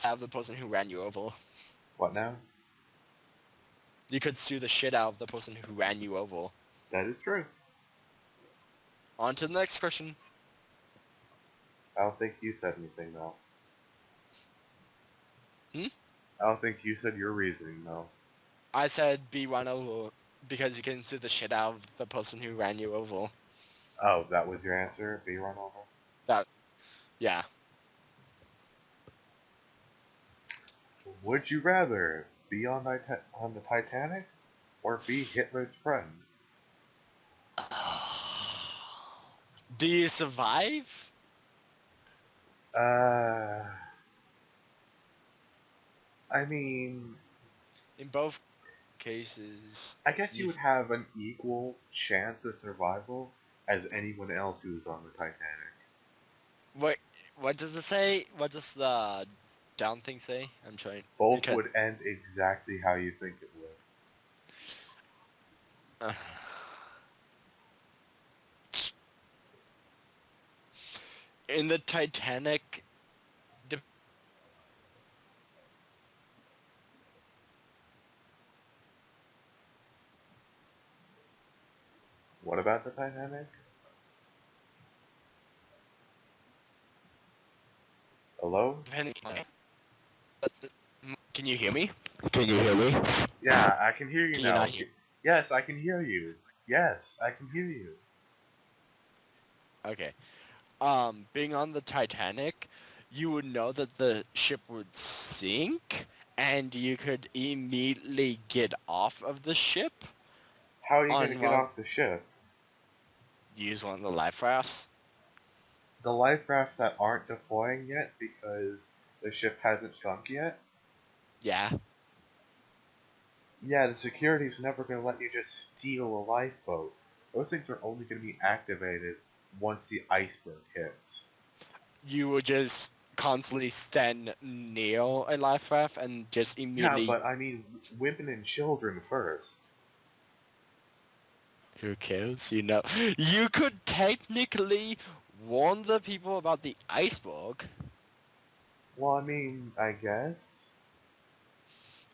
A: have the person who ran you over.
B: What now?
A: You could sue the shit out of the person who ran you over.
B: That is true.
A: On to the next question.
B: I don't think you said anything, though.
A: Hmm?
B: I don't think you said your reasoning, though.
A: I said be run over because you can sue the shit out of the person who ran you over.
B: Oh, that was your answer? Be run over?
A: That, yeah.
B: Would you rather be on the Titanic or be Hitler's friend?
A: Do you survive?
B: Uh, I mean,
A: In both cases,
B: I guess you
A: you.
B: would have an equal chance of survival as anyone else who's on the Titanic.
A: What? What does it say? What does the down thing say? I'm trying
B: Both
A: because.
B: would end exactly how you think it would.
A: Uh, in the Titanic, de-
B: What about the Titanic? Hello?
A: depending. Can you hear me? Can you hear me?
B: Yeah, I can hear you
A: Can you not
B: now.
A: hear?
B: Yes, I can hear you. Yes, I can hear you.
A: Okay. Being on the Titanic, you would know that the ship would sink, and you could immediately get off of the ship
B: How are you going to
A: on
B: get
A: one
B: off the ship?
A: use one of the life rafts.
B: The life rafts that aren't deploying yet because the ship hasn't sunk yet?
A: Yeah,
B: Yeah, the security's never going to let you just steal a lifeboat. Those things are only going to be activated once the iceberg hits.
A: you would just constantly stand near a life raft and just
B: Yeah,
A: immediately.
B: but I mean, women and children first.
A: Who cares? You know, you could technically warn the people about the iceberg.
B: Well, I mean, I guess.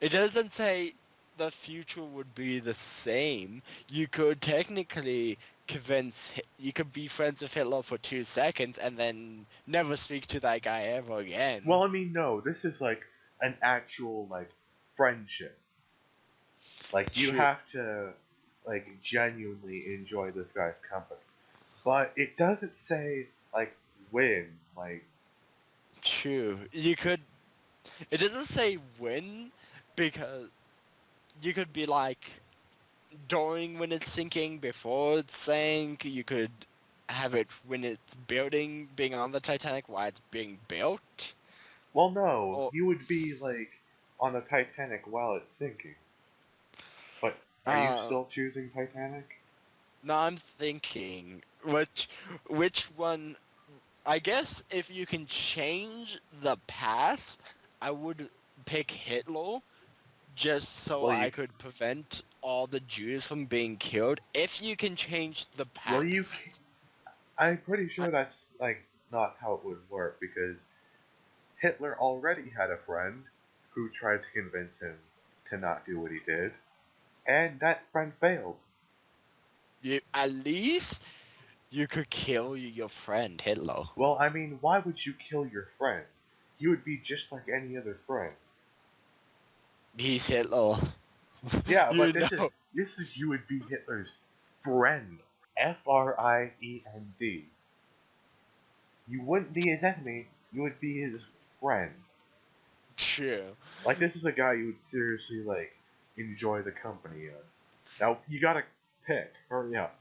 A: It doesn't say the future would be the same. You could technically you could be friends with Hitler for 2 seconds and then never speak to that guy ever again.
B: Well, I mean, no, this is like an actual, like, friendship. Like, you
A: True,
B: have to, like, genuinely enjoy this guy's company. But it doesn't say, like, when. Like,
A: true. You could. It doesn't say when, because you could be like during when it's sinking, before it's sank. You could have it when it's building, being on the Titanic while it's being built?
B: Well, no,
A: Or
B: you would be like on the Titanic while it's sinking. But are you
A: uh,
B: still choosing Titanic?
A: no, I'm thinking which one. I guess if you can change the past, I would pick Hitler just so
B: Well,
A: I
B: you,
A: could prevent all the Jews from being killed. If you can change the
B: well, you.
A: past.
B: I'm pretty
A: I,
B: sure that's like not how it would work because Hitler already had a friend who tried to convince him to not do what he did, and that friend failed.
A: at least you could kill your friend Hitler.
B: Well, I mean, why would you kill your friend? He would be just like any other friend.
A: He's Hitler.
B: Yeah, but
A: You know.
B: this is you would be Hitler's friend. Friend. You wouldn't be his enemy, you would be his friend.
A: True.
B: Like this is a guy you would seriously like enjoy the company of. Now you gotta pick. Hurry up.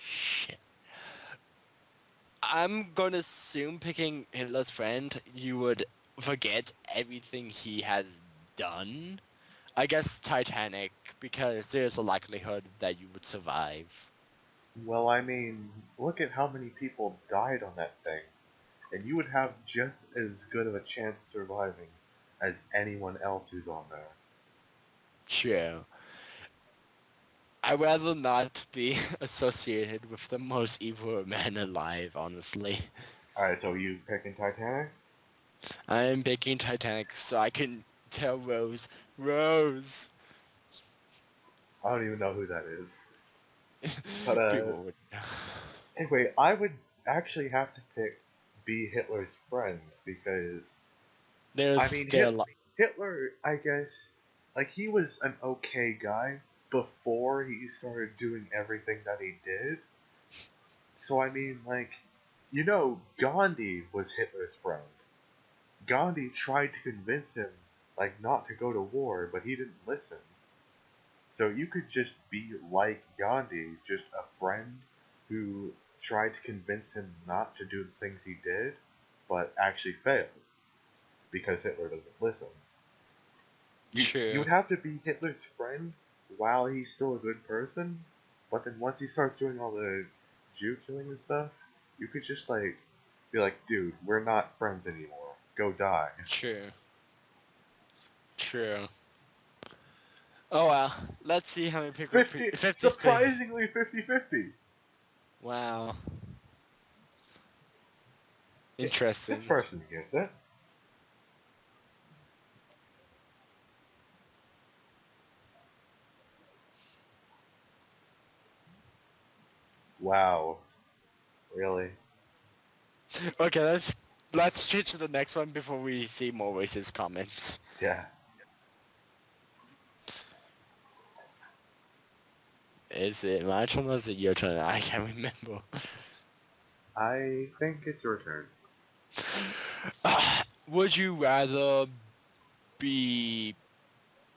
A: Shit. I'm gonna assume picking Hitler's friend, you would forget everything he has done. I guess Titanic, because there's a likelihood that you would survive.
B: Well, I mean, look at how many people died on that thing, and you would have just as good of a chance of surviving as anyone else who's on there.
A: True. I'd rather not be associated with the most evil man alive, honestly.
B: All right, so you picking Titanic?
A: I'm picking Titanic so I can tell Rose.
B: I don't even know who that is. But
A: People would.
B: anyway, I would actually have to pick be Hitler's friend because I
A: There's
B: mean
A: still.
B: Hitler, I guess, like he was an okay guy before he started doing everything that he did. So I mean, like, Gandhi was Hitler's friend. Gandhi tried to convince him, like, not to go to war, but he didn't listen. So you could just be like Gandhi, just a friend who tried to convince him not to do the things he did, but actually failed because Hitler doesn't listen. You
A: True.
B: would have to be Hitler's friend while he's still a good person, but then once he starts doing all the Jew killing and stuff, you could just like be like, dude, we're not friends anymore. Go die.
A: True. True. Oh well. Let's see how many people
B: 50,
A: 50.
B: surprisingly 50-50.
A: Wow.
B: Yeah, this
A: Interesting.
B: person gets it. Wow. Really?
A: Okay, let's switch to the next one before we see more racist comments.
B: Yeah.
A: Is it my turn or is it your turn? I can't remember.
B: I think it's your turn.
A: Would you rather be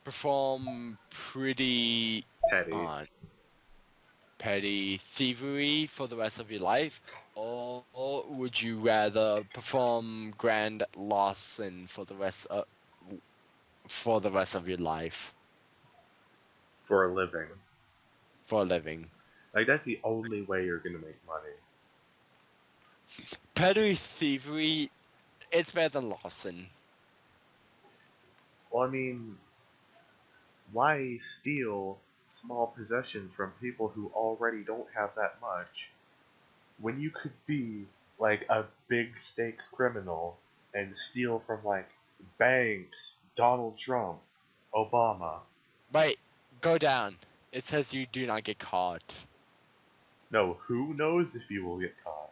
A: perform pretty
B: Petty.
A: uh, petty thievery for the rest of your life, or would you rather perform grand larceny for the rest of your life
B: For a living.
A: for a living?
B: Like, that's the only way you're gonna make money.
A: Petty thievery, it's better than larceny.
B: Well, I mean, why steal small possessions from people who already don't have that much when you could be like a big stakes criminal and steal from like banks, Donald Trump, Obama?
A: Wait, go down. It says you do not get caught.
B: No, who knows if you will get caught?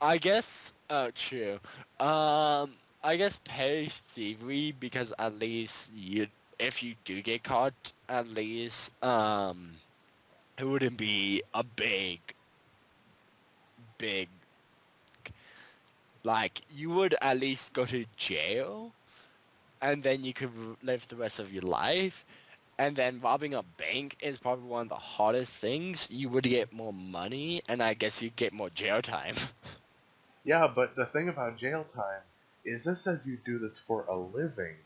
A: I guess, true. I guess petty thievery because at least if you do get caught, at least, it wouldn't be a big, like, you would at least go to jail, and then you could live the rest of your life, And then robbing a bank is probably one of the hardest things. You would get more money, and I guess you'd get more jail time.
B: Yeah, but the thing about jail time is this says you do this for a living.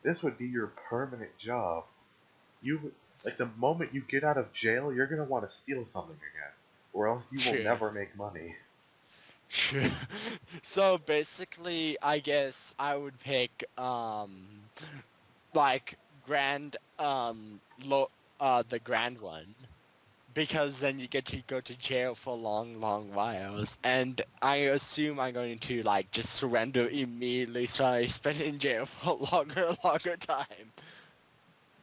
B: This would be your permanent job. Like the moment you get out of jail, you're gonna want to steal something again, or else you will
A: True.
B: never make money.
A: True. So basically, I guess I would pick like the grand one, because then you get to go to jail for long, long whiles, and I assume I'm going to like just surrender immediately, so I spend in jail for a longer, longer time.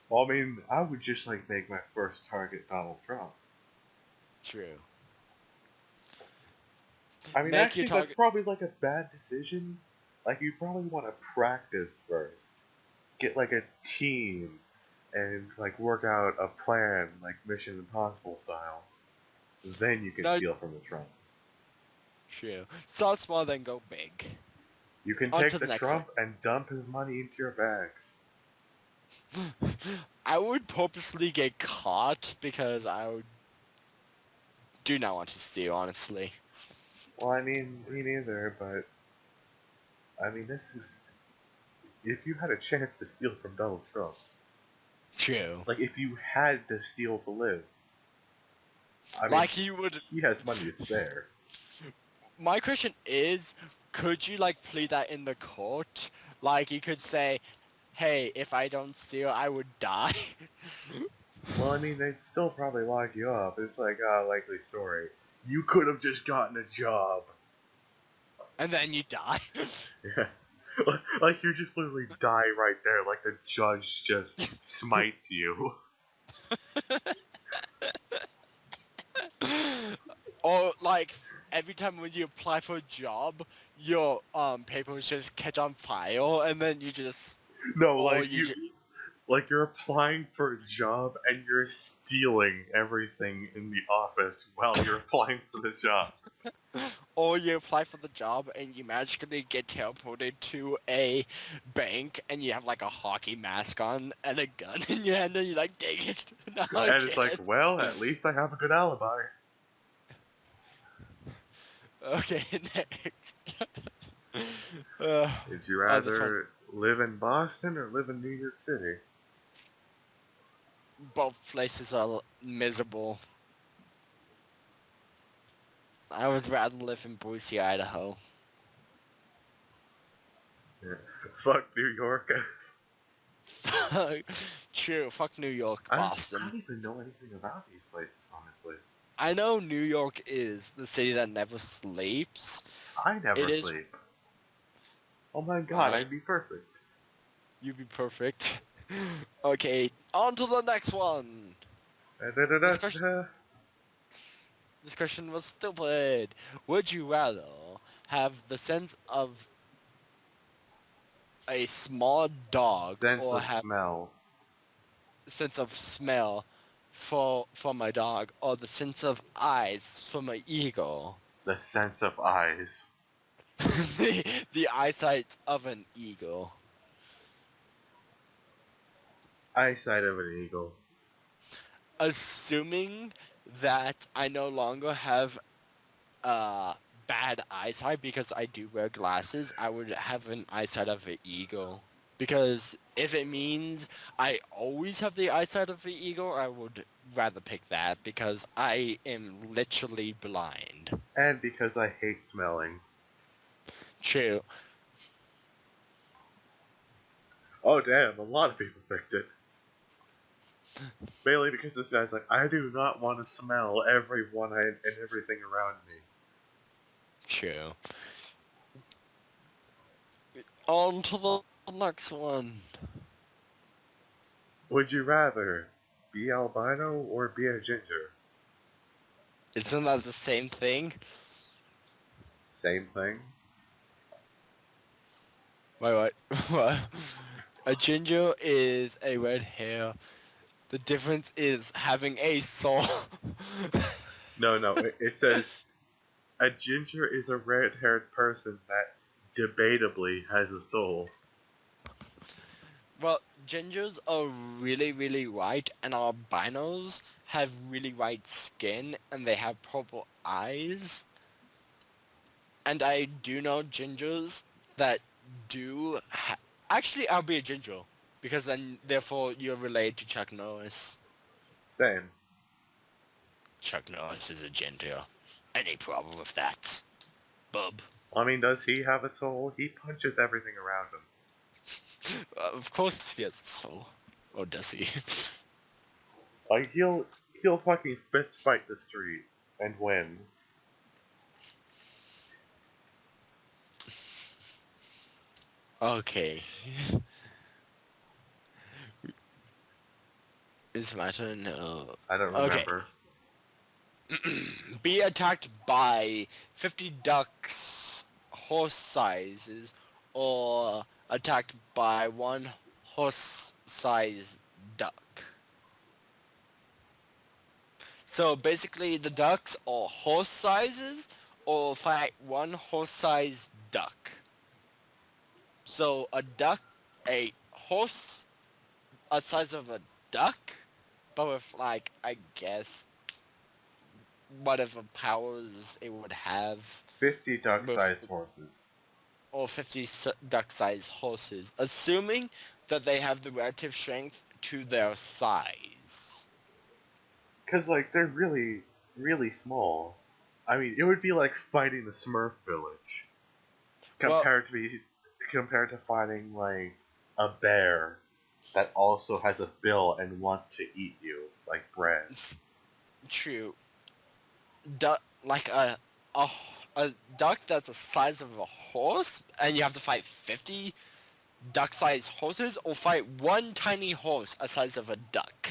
B: Well, I mean, I would just like make my first target Donald Trump.
A: True.
B: I mean,
A: Make your
B: actually, that's
A: target.
B: probably like a bad decision. Like, you probably want to practice first, get like a team, and like work out a plan, like Mission Impossible style. Then you can
A: No.
B: steal from the Trump.
A: True. Start small, then go big.
B: You can
A: On
B: take
A: to
B: the
A: the next one.
B: Trump and dump his money into your bags.
A: I would purposely get caught because I would do not want to steal, honestly.
B: Well, I mean, me neither, but I mean, this is if you had a chance to steal from Donald Trump,
A: True.
B: like if you had to steal to live, I mean,
A: Like you would.
B: he has money to spare.
A: My question is, could you like plead that in the court? Like you could say, "Hey, if I don't steal, I would die,"
B: Well, I mean, they'd still probably lock you up. It's like a likely story. You could have just gotten a job.
A: and then you die.
B: Yeah. Like you just literally die right there, like the judge just smites you.
A: Or like every time when you apply for a job, your papers just catch on fire, and then you just,
B: No,
A: or you just,
B: like you're applying for a job and you're stealing everything in the office while you're applying for the job.
A: or you apply for the job and you magically get teleported to a bank and you have like a hockey mask on and a gun in your hand and you're like, dang it, now I
B: And it's like,
A: can't.
B: well, at least I have a good alibi.
A: Okay, next. uh,
B: Would you
A: this one,
B: rather live in Boston or live in New York City?
A: both places are miserable. I would rather live in Boise, Idaho.
B: Yeah. Fuck New York.
A: True, fuck New York,
B: I
A: Boston.
B: don't even know anything about these places, honestly.
A: I know New York is the city that never sleeps.
B: I
A: It
B: never
A: is,
B: sleep. Oh my god,
A: right?
B: I'd be perfect.
A: You'd be perfect. Okay, on to the next one. This question,
B: Da-da-da-da-da.
A: this question was stupid. Would you rather have the sense of a small dog
B: Sense
A: or
B: of
A: have
B: smell.
A: the sense of smell from a dog, or the sense of eyes from an eagle?
B: The sense of eyes.
A: The eyesight of an eagle.
B: Eyesight of an eagle.
A: Assuming that I no longer have uh bad eyesight because I do wear glasses, I would have an eyesight of an eagle. Because if it means I always have the eyesight of the eagle, I would rather pick that because I am literally blind.
B: And because I hate smelling.
A: True.
B: Oh damn, a lot of people picked it. Mainly because this guy's like, I do not want to smell everyone and everything around me.
A: True. On to the next one.
B: Would you rather be albino or be a ginger?
A: Isn't that the same thing?
B: Same thing.
A: Wait, what? What? A ginger is a red hair. The difference is having a soul.
B: No, it says a ginger is a red-haired person that debatably has a soul.
A: Well, gingers are really, really white, and albinos have really white skin, and they have purple eyes. And I do know gingers that do. Actually, I'll be a ginger because then, therefore, you're related to Chuck Norris.
B: Same.
A: Chuck Norris is a ginger. Any problem with that, bub?
B: I mean, does he have a soul? He punches everything around him.
A: Of course he has a soul. Or does he?
B: Like he'll fucking fist fight the street and win.
A: Okay. It's my turn.
B: I don't
A: Okay.
B: remember.
A: Be attacked by 50 ducks horse sizes or attacked by one horse sized duck. So basically the ducks are horse sizes or fight one horse sized duck. So a horse a size of a duck, but with like, I guess, whatever powers it would have
B: 50
A: with,
B: duck-sized horses.
A: or 50 duck-sized horses, assuming that they have the relative strength to their size.
B: Cause like they're really, really small. I mean, it would be like fighting the Smurf village
A: Well,
B: compared to fighting like a bear that also has a bill and wants to eat you like bread.
A: it's true. Like a a duck that's the size of a horse, and you have to fight 50 duck-sized horses, or fight one tiny horse the size of a duck.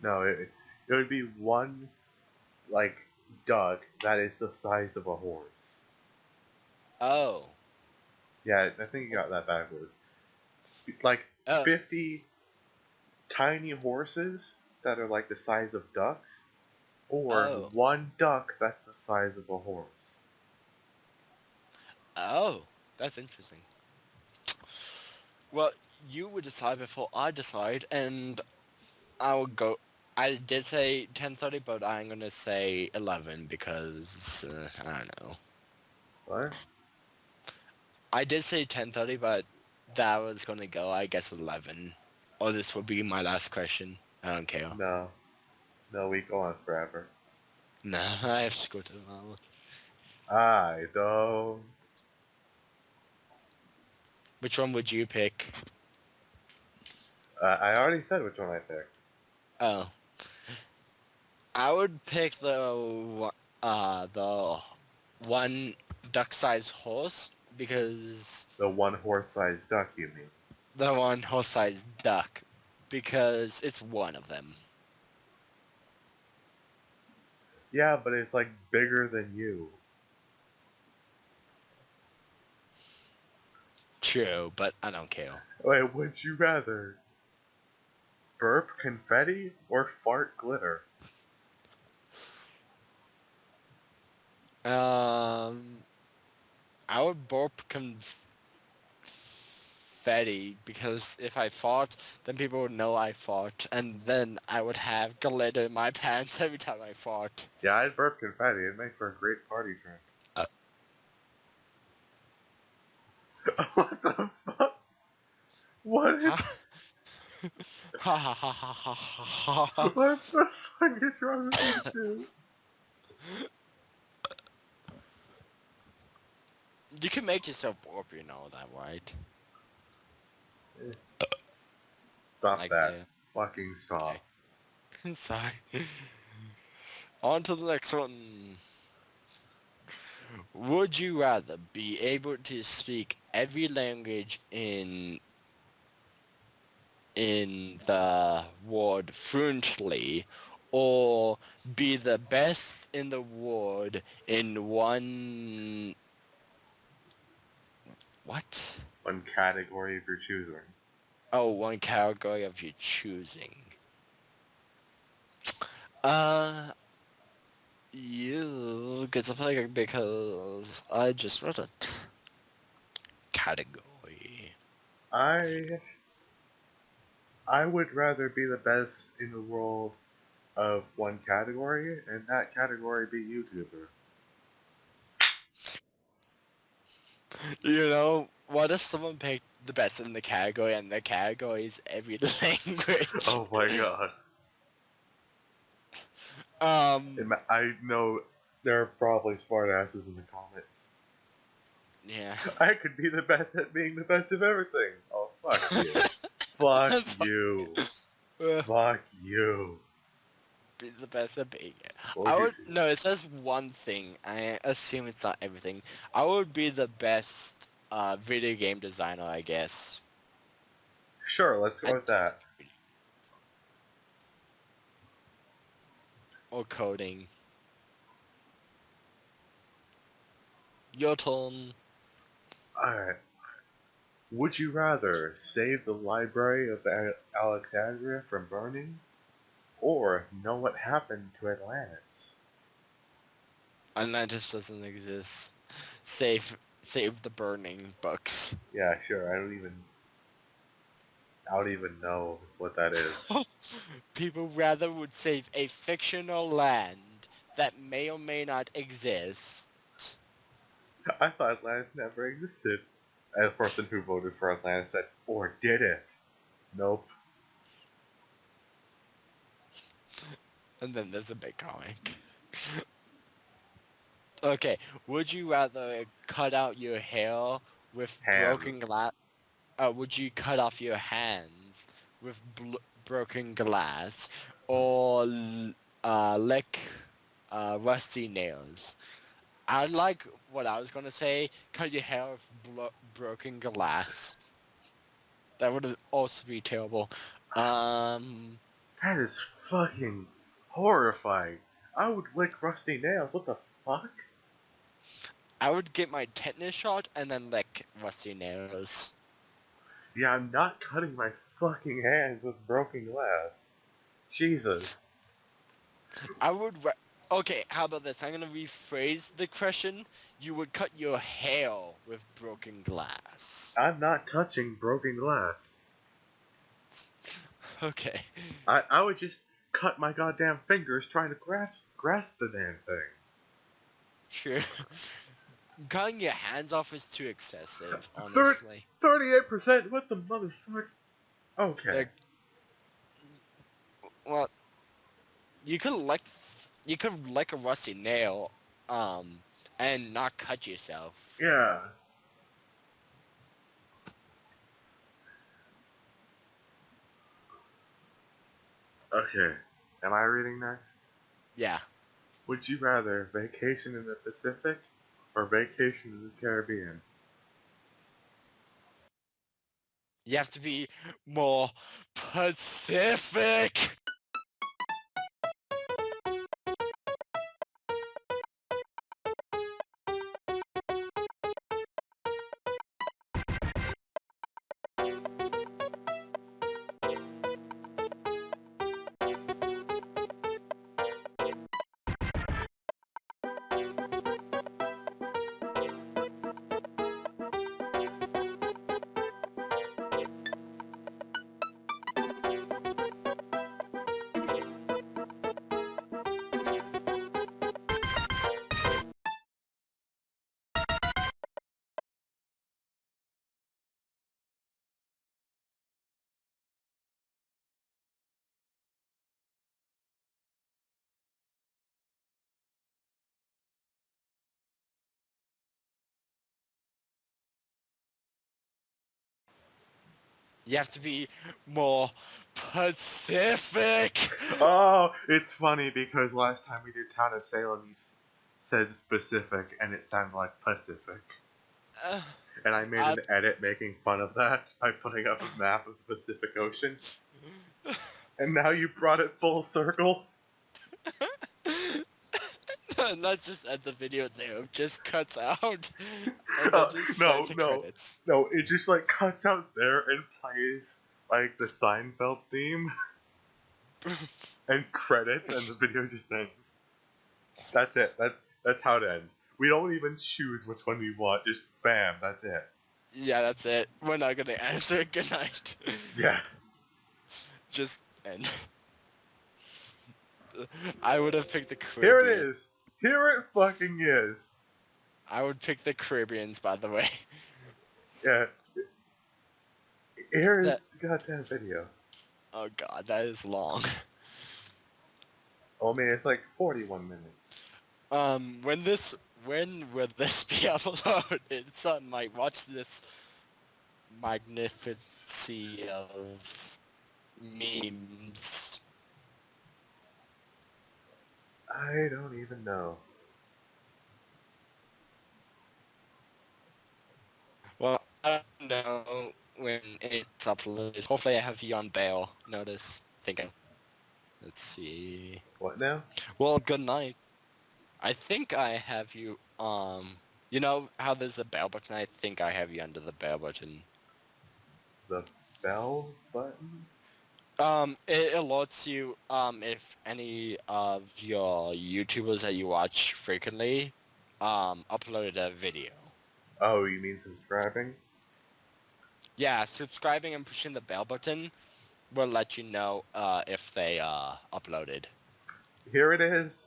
B: No, it would be one like duck that is the size of a horse.
A: Oh.
B: Yeah, I think you got that backwards. Like
A: Oh.
B: 50 tiny horses that are like the size of ducks, or
A: Oh.
B: one duck that's the size of a horse.
A: Oh. That's interesting. Well, you would decide before I decide, and I will go. I did say 10:30, but I'm gonna say 11 because I don't know.
B: What?
A: I did say 10:30, but that was gonna go, I guess, 11. Or this will be my last question. I don't care.
B: No. No, we go on forever.
A: Nah, I have to go to the mall.
B: I don't.
A: Which one would you pick?
B: I already said which one I picked.
A: Oh, I would pick the one duck-sized horse because
B: The one horse-sized duck, you mean?
A: the one horse-sized duck because it's one of them.
B: Yeah, but it's like bigger than you.
A: True, but I don't care.
B: Wait, would you rather burp confetti or fart glitter?
A: I would burp confetti because if I fought, then people would know I fought, and then I would have glitter in my pants every time I fought.
B: Yeah, I'd burp confetti. It'd make for a great party drink.
A: Uh.
B: What the fuck? What is?
A: Ha ha ha ha ha ha ha.
B: What the fuck is wrong with you two?
A: You can make yourself burp, you know that, right?
B: Stop
A: Like
B: that.
A: that.
B: Fucking stop.
A: Okay. Sorry. On to the next one. Would you rather be able to speak every language in the world fluently, or be the best in the world in one... What?
B: One category if you're choosing.
A: Oh, one category of your choosing. You get to pick because I just read it. category?
B: I I would rather be the best in the world of one category, and that category be YouTuber.
A: You know, what if someone picked the best in the category and the category is every language?
B: Oh my god.
A: Um,
B: I know there are probably smartasses in the comments.
A: yeah.
B: I could be the best at being the best of everything. Oh, fuck you. Fuck
A: Fuck.
B: you.
A: Uh,
B: Fuck you.
A: be the best at being it.
B: What would
A: I
B: you
A: would
B: choose?
A: no. It says one thing. I assume it's not everything. I would be the best video game designer, I guess.
B: Sure, let's go
A: I
B: with
A: just
B: that.
A: or coding. Your turn.
B: Alright. Would you rather save the Library of Alexandria from burning, or know what happened to Atlantis?
A: Atlantis doesn't exist. Save the burning books.
B: Yeah, sure. I don't even know what that is.
A: People rather would save a fictional land that may or may not exist.
B: I thought Atlantis never existed. And the person who voted for Atlantis said, or did it? Nope.
A: And then there's a big comic. Okay, would you rather cut out your hair with broken
B: Hands.
A: glass? Would you cut off your hands with broken glass, or lick rusty nails? I like what I was gonna say. Cut your hair with broken glass. That would also be terrible. Um,
B: That is fucking horrifying. I would lick rusty nails. What the fuck?
A: I would get my tetanus shot and then lick rusty nails.
B: Yeah, I'm not cutting my fucking hands with broken glass. Jesus.
A: I would. Okay, how about this? I'm gonna rephrase the question. You would cut your hair with broken glass.
B: I'm not touching broken glass.
A: Okay.
B: I would just cut my goddamn fingers trying to grasp the damn thing.
A: Sure. Cutting your hands off is too excessive, honestly.
B: 38%? What the motherfucker? Okay.
A: Like, well, you could lick a rusty nail, and not cut yourself.
B: Yeah. Okay. Am I reading next?
A: Yeah.
B: Would you rather vacation in the Pacific or vacation in the Caribbean?
A: You have to be more Pacific. You have to be more Pacific.
B: Oh, it's funny because last time we did Town of Salem, you said specific and it sounded like Pacific.
A: Uh,
B: And I made
A: uh,
B: an edit making fun of that by putting up a map of the Pacific Ocean. And now you brought it full circle.
A: Let's just end the video there. It just cuts out, and then just
B: No,
A: plays the
B: no,
A: credits.
B: no. It just like cuts out there and plays like the Seinfeld theme and credits, and the video just ends. That's it. That's how it ends. We don't even choose which one we want. Just bam. That's it.
A: Yeah, that's it. We're not gonna answer. Good night.
B: Yeah.
A: Just end. I would have picked the
B: Here it
A: Caribbean.
B: is. Here it fucking is.
A: I would pick the Caribbeans, by the way.
B: Yeah. Here is
A: That.
B: the goddamn video.
A: Oh god, that is long.
B: Oh man, it's like 41 minutes.
A: When will this be uploaded? Son might watch this magnificency of memes.
B: I don't even know.
A: Well, I don't know when it's uploaded. Hopefully I have you on bail. Notice thinking. Let's see.
B: What now?
A: Well, good night. I think I have you you know how there's a bail button? I think I have you under the bail button.
B: The bell button?
A: It alerts you if any of your YouTubers that you watch frequently uploaded a video.
B: Oh, you mean subscribing?
A: Yeah, subscribing and pushing the bell button will let you know if they uploaded
B: Here it is.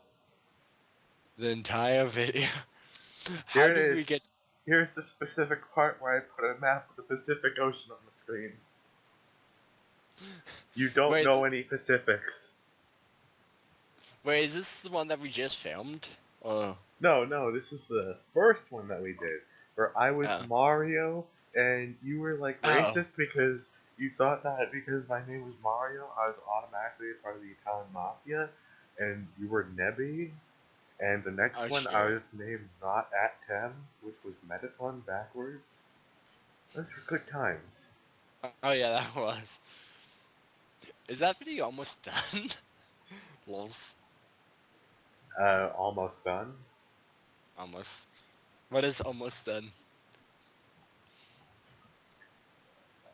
A: the entire video.
B: Here
A: How
B: it
A: did
B: is.
A: we get
B: Here's the specific part where I put a map of the Pacific Ocean on the screen. You don't
A: Wait,
B: know any Pacifics.
A: wait, is this the one that we just filmed? Or
B: No, this is the first one that we did, where I was
A: oh.
B: Mario, and you were like
A: Oh.
B: racist because you thought that because my name was Mario, I was automatically a part of the Italian Mafia, and you were Nebby. And the next
A: Oh
B: one, I
A: shit.
B: was named Not at Tem, which was Metatron backwards. Those were good times.
A: Oh yeah, that was. Is that video almost done? Lols.
B: Almost done.
A: Almost. What is almost done?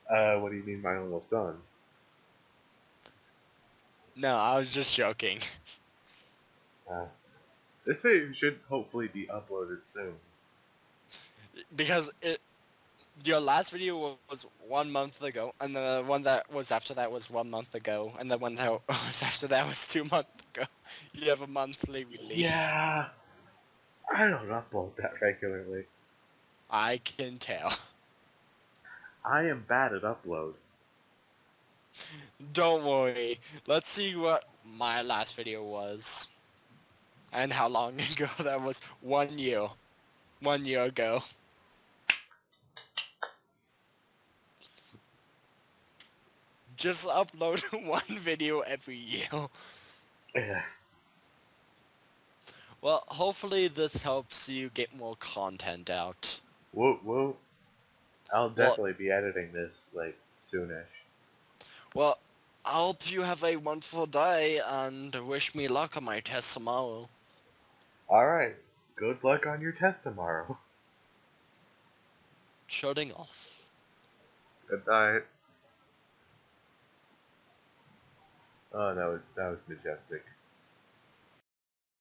B: What do you mean by almost done?
A: No, I was just joking.
B: Uh, this video should hopefully be uploaded soon.
A: Because your last video was 1 month ago, and the one that was after that was 1 month ago, and the one that was after that was 2 months ago. You have a monthly release.
B: Yeah, I don't upload that regularly.
A: I can tell.
B: I am bad at upload.
A: Don't worry. Let's see what my last video was. And how long ago that was. 1 year. 1 year ago. Just upload one video every year.
B: Yeah.
A: Well, hopefully this helps you get more content out.
B: Whoop. I'll
A: Well,
B: definitely be editing this, like, soonish.
A: well, I hope you have a wonderful day and wish me luck on my test tomorrow.
B: Alright, good luck on your test tomorrow.
A: Shutting off.
B: Good night. Oh, that was majestic.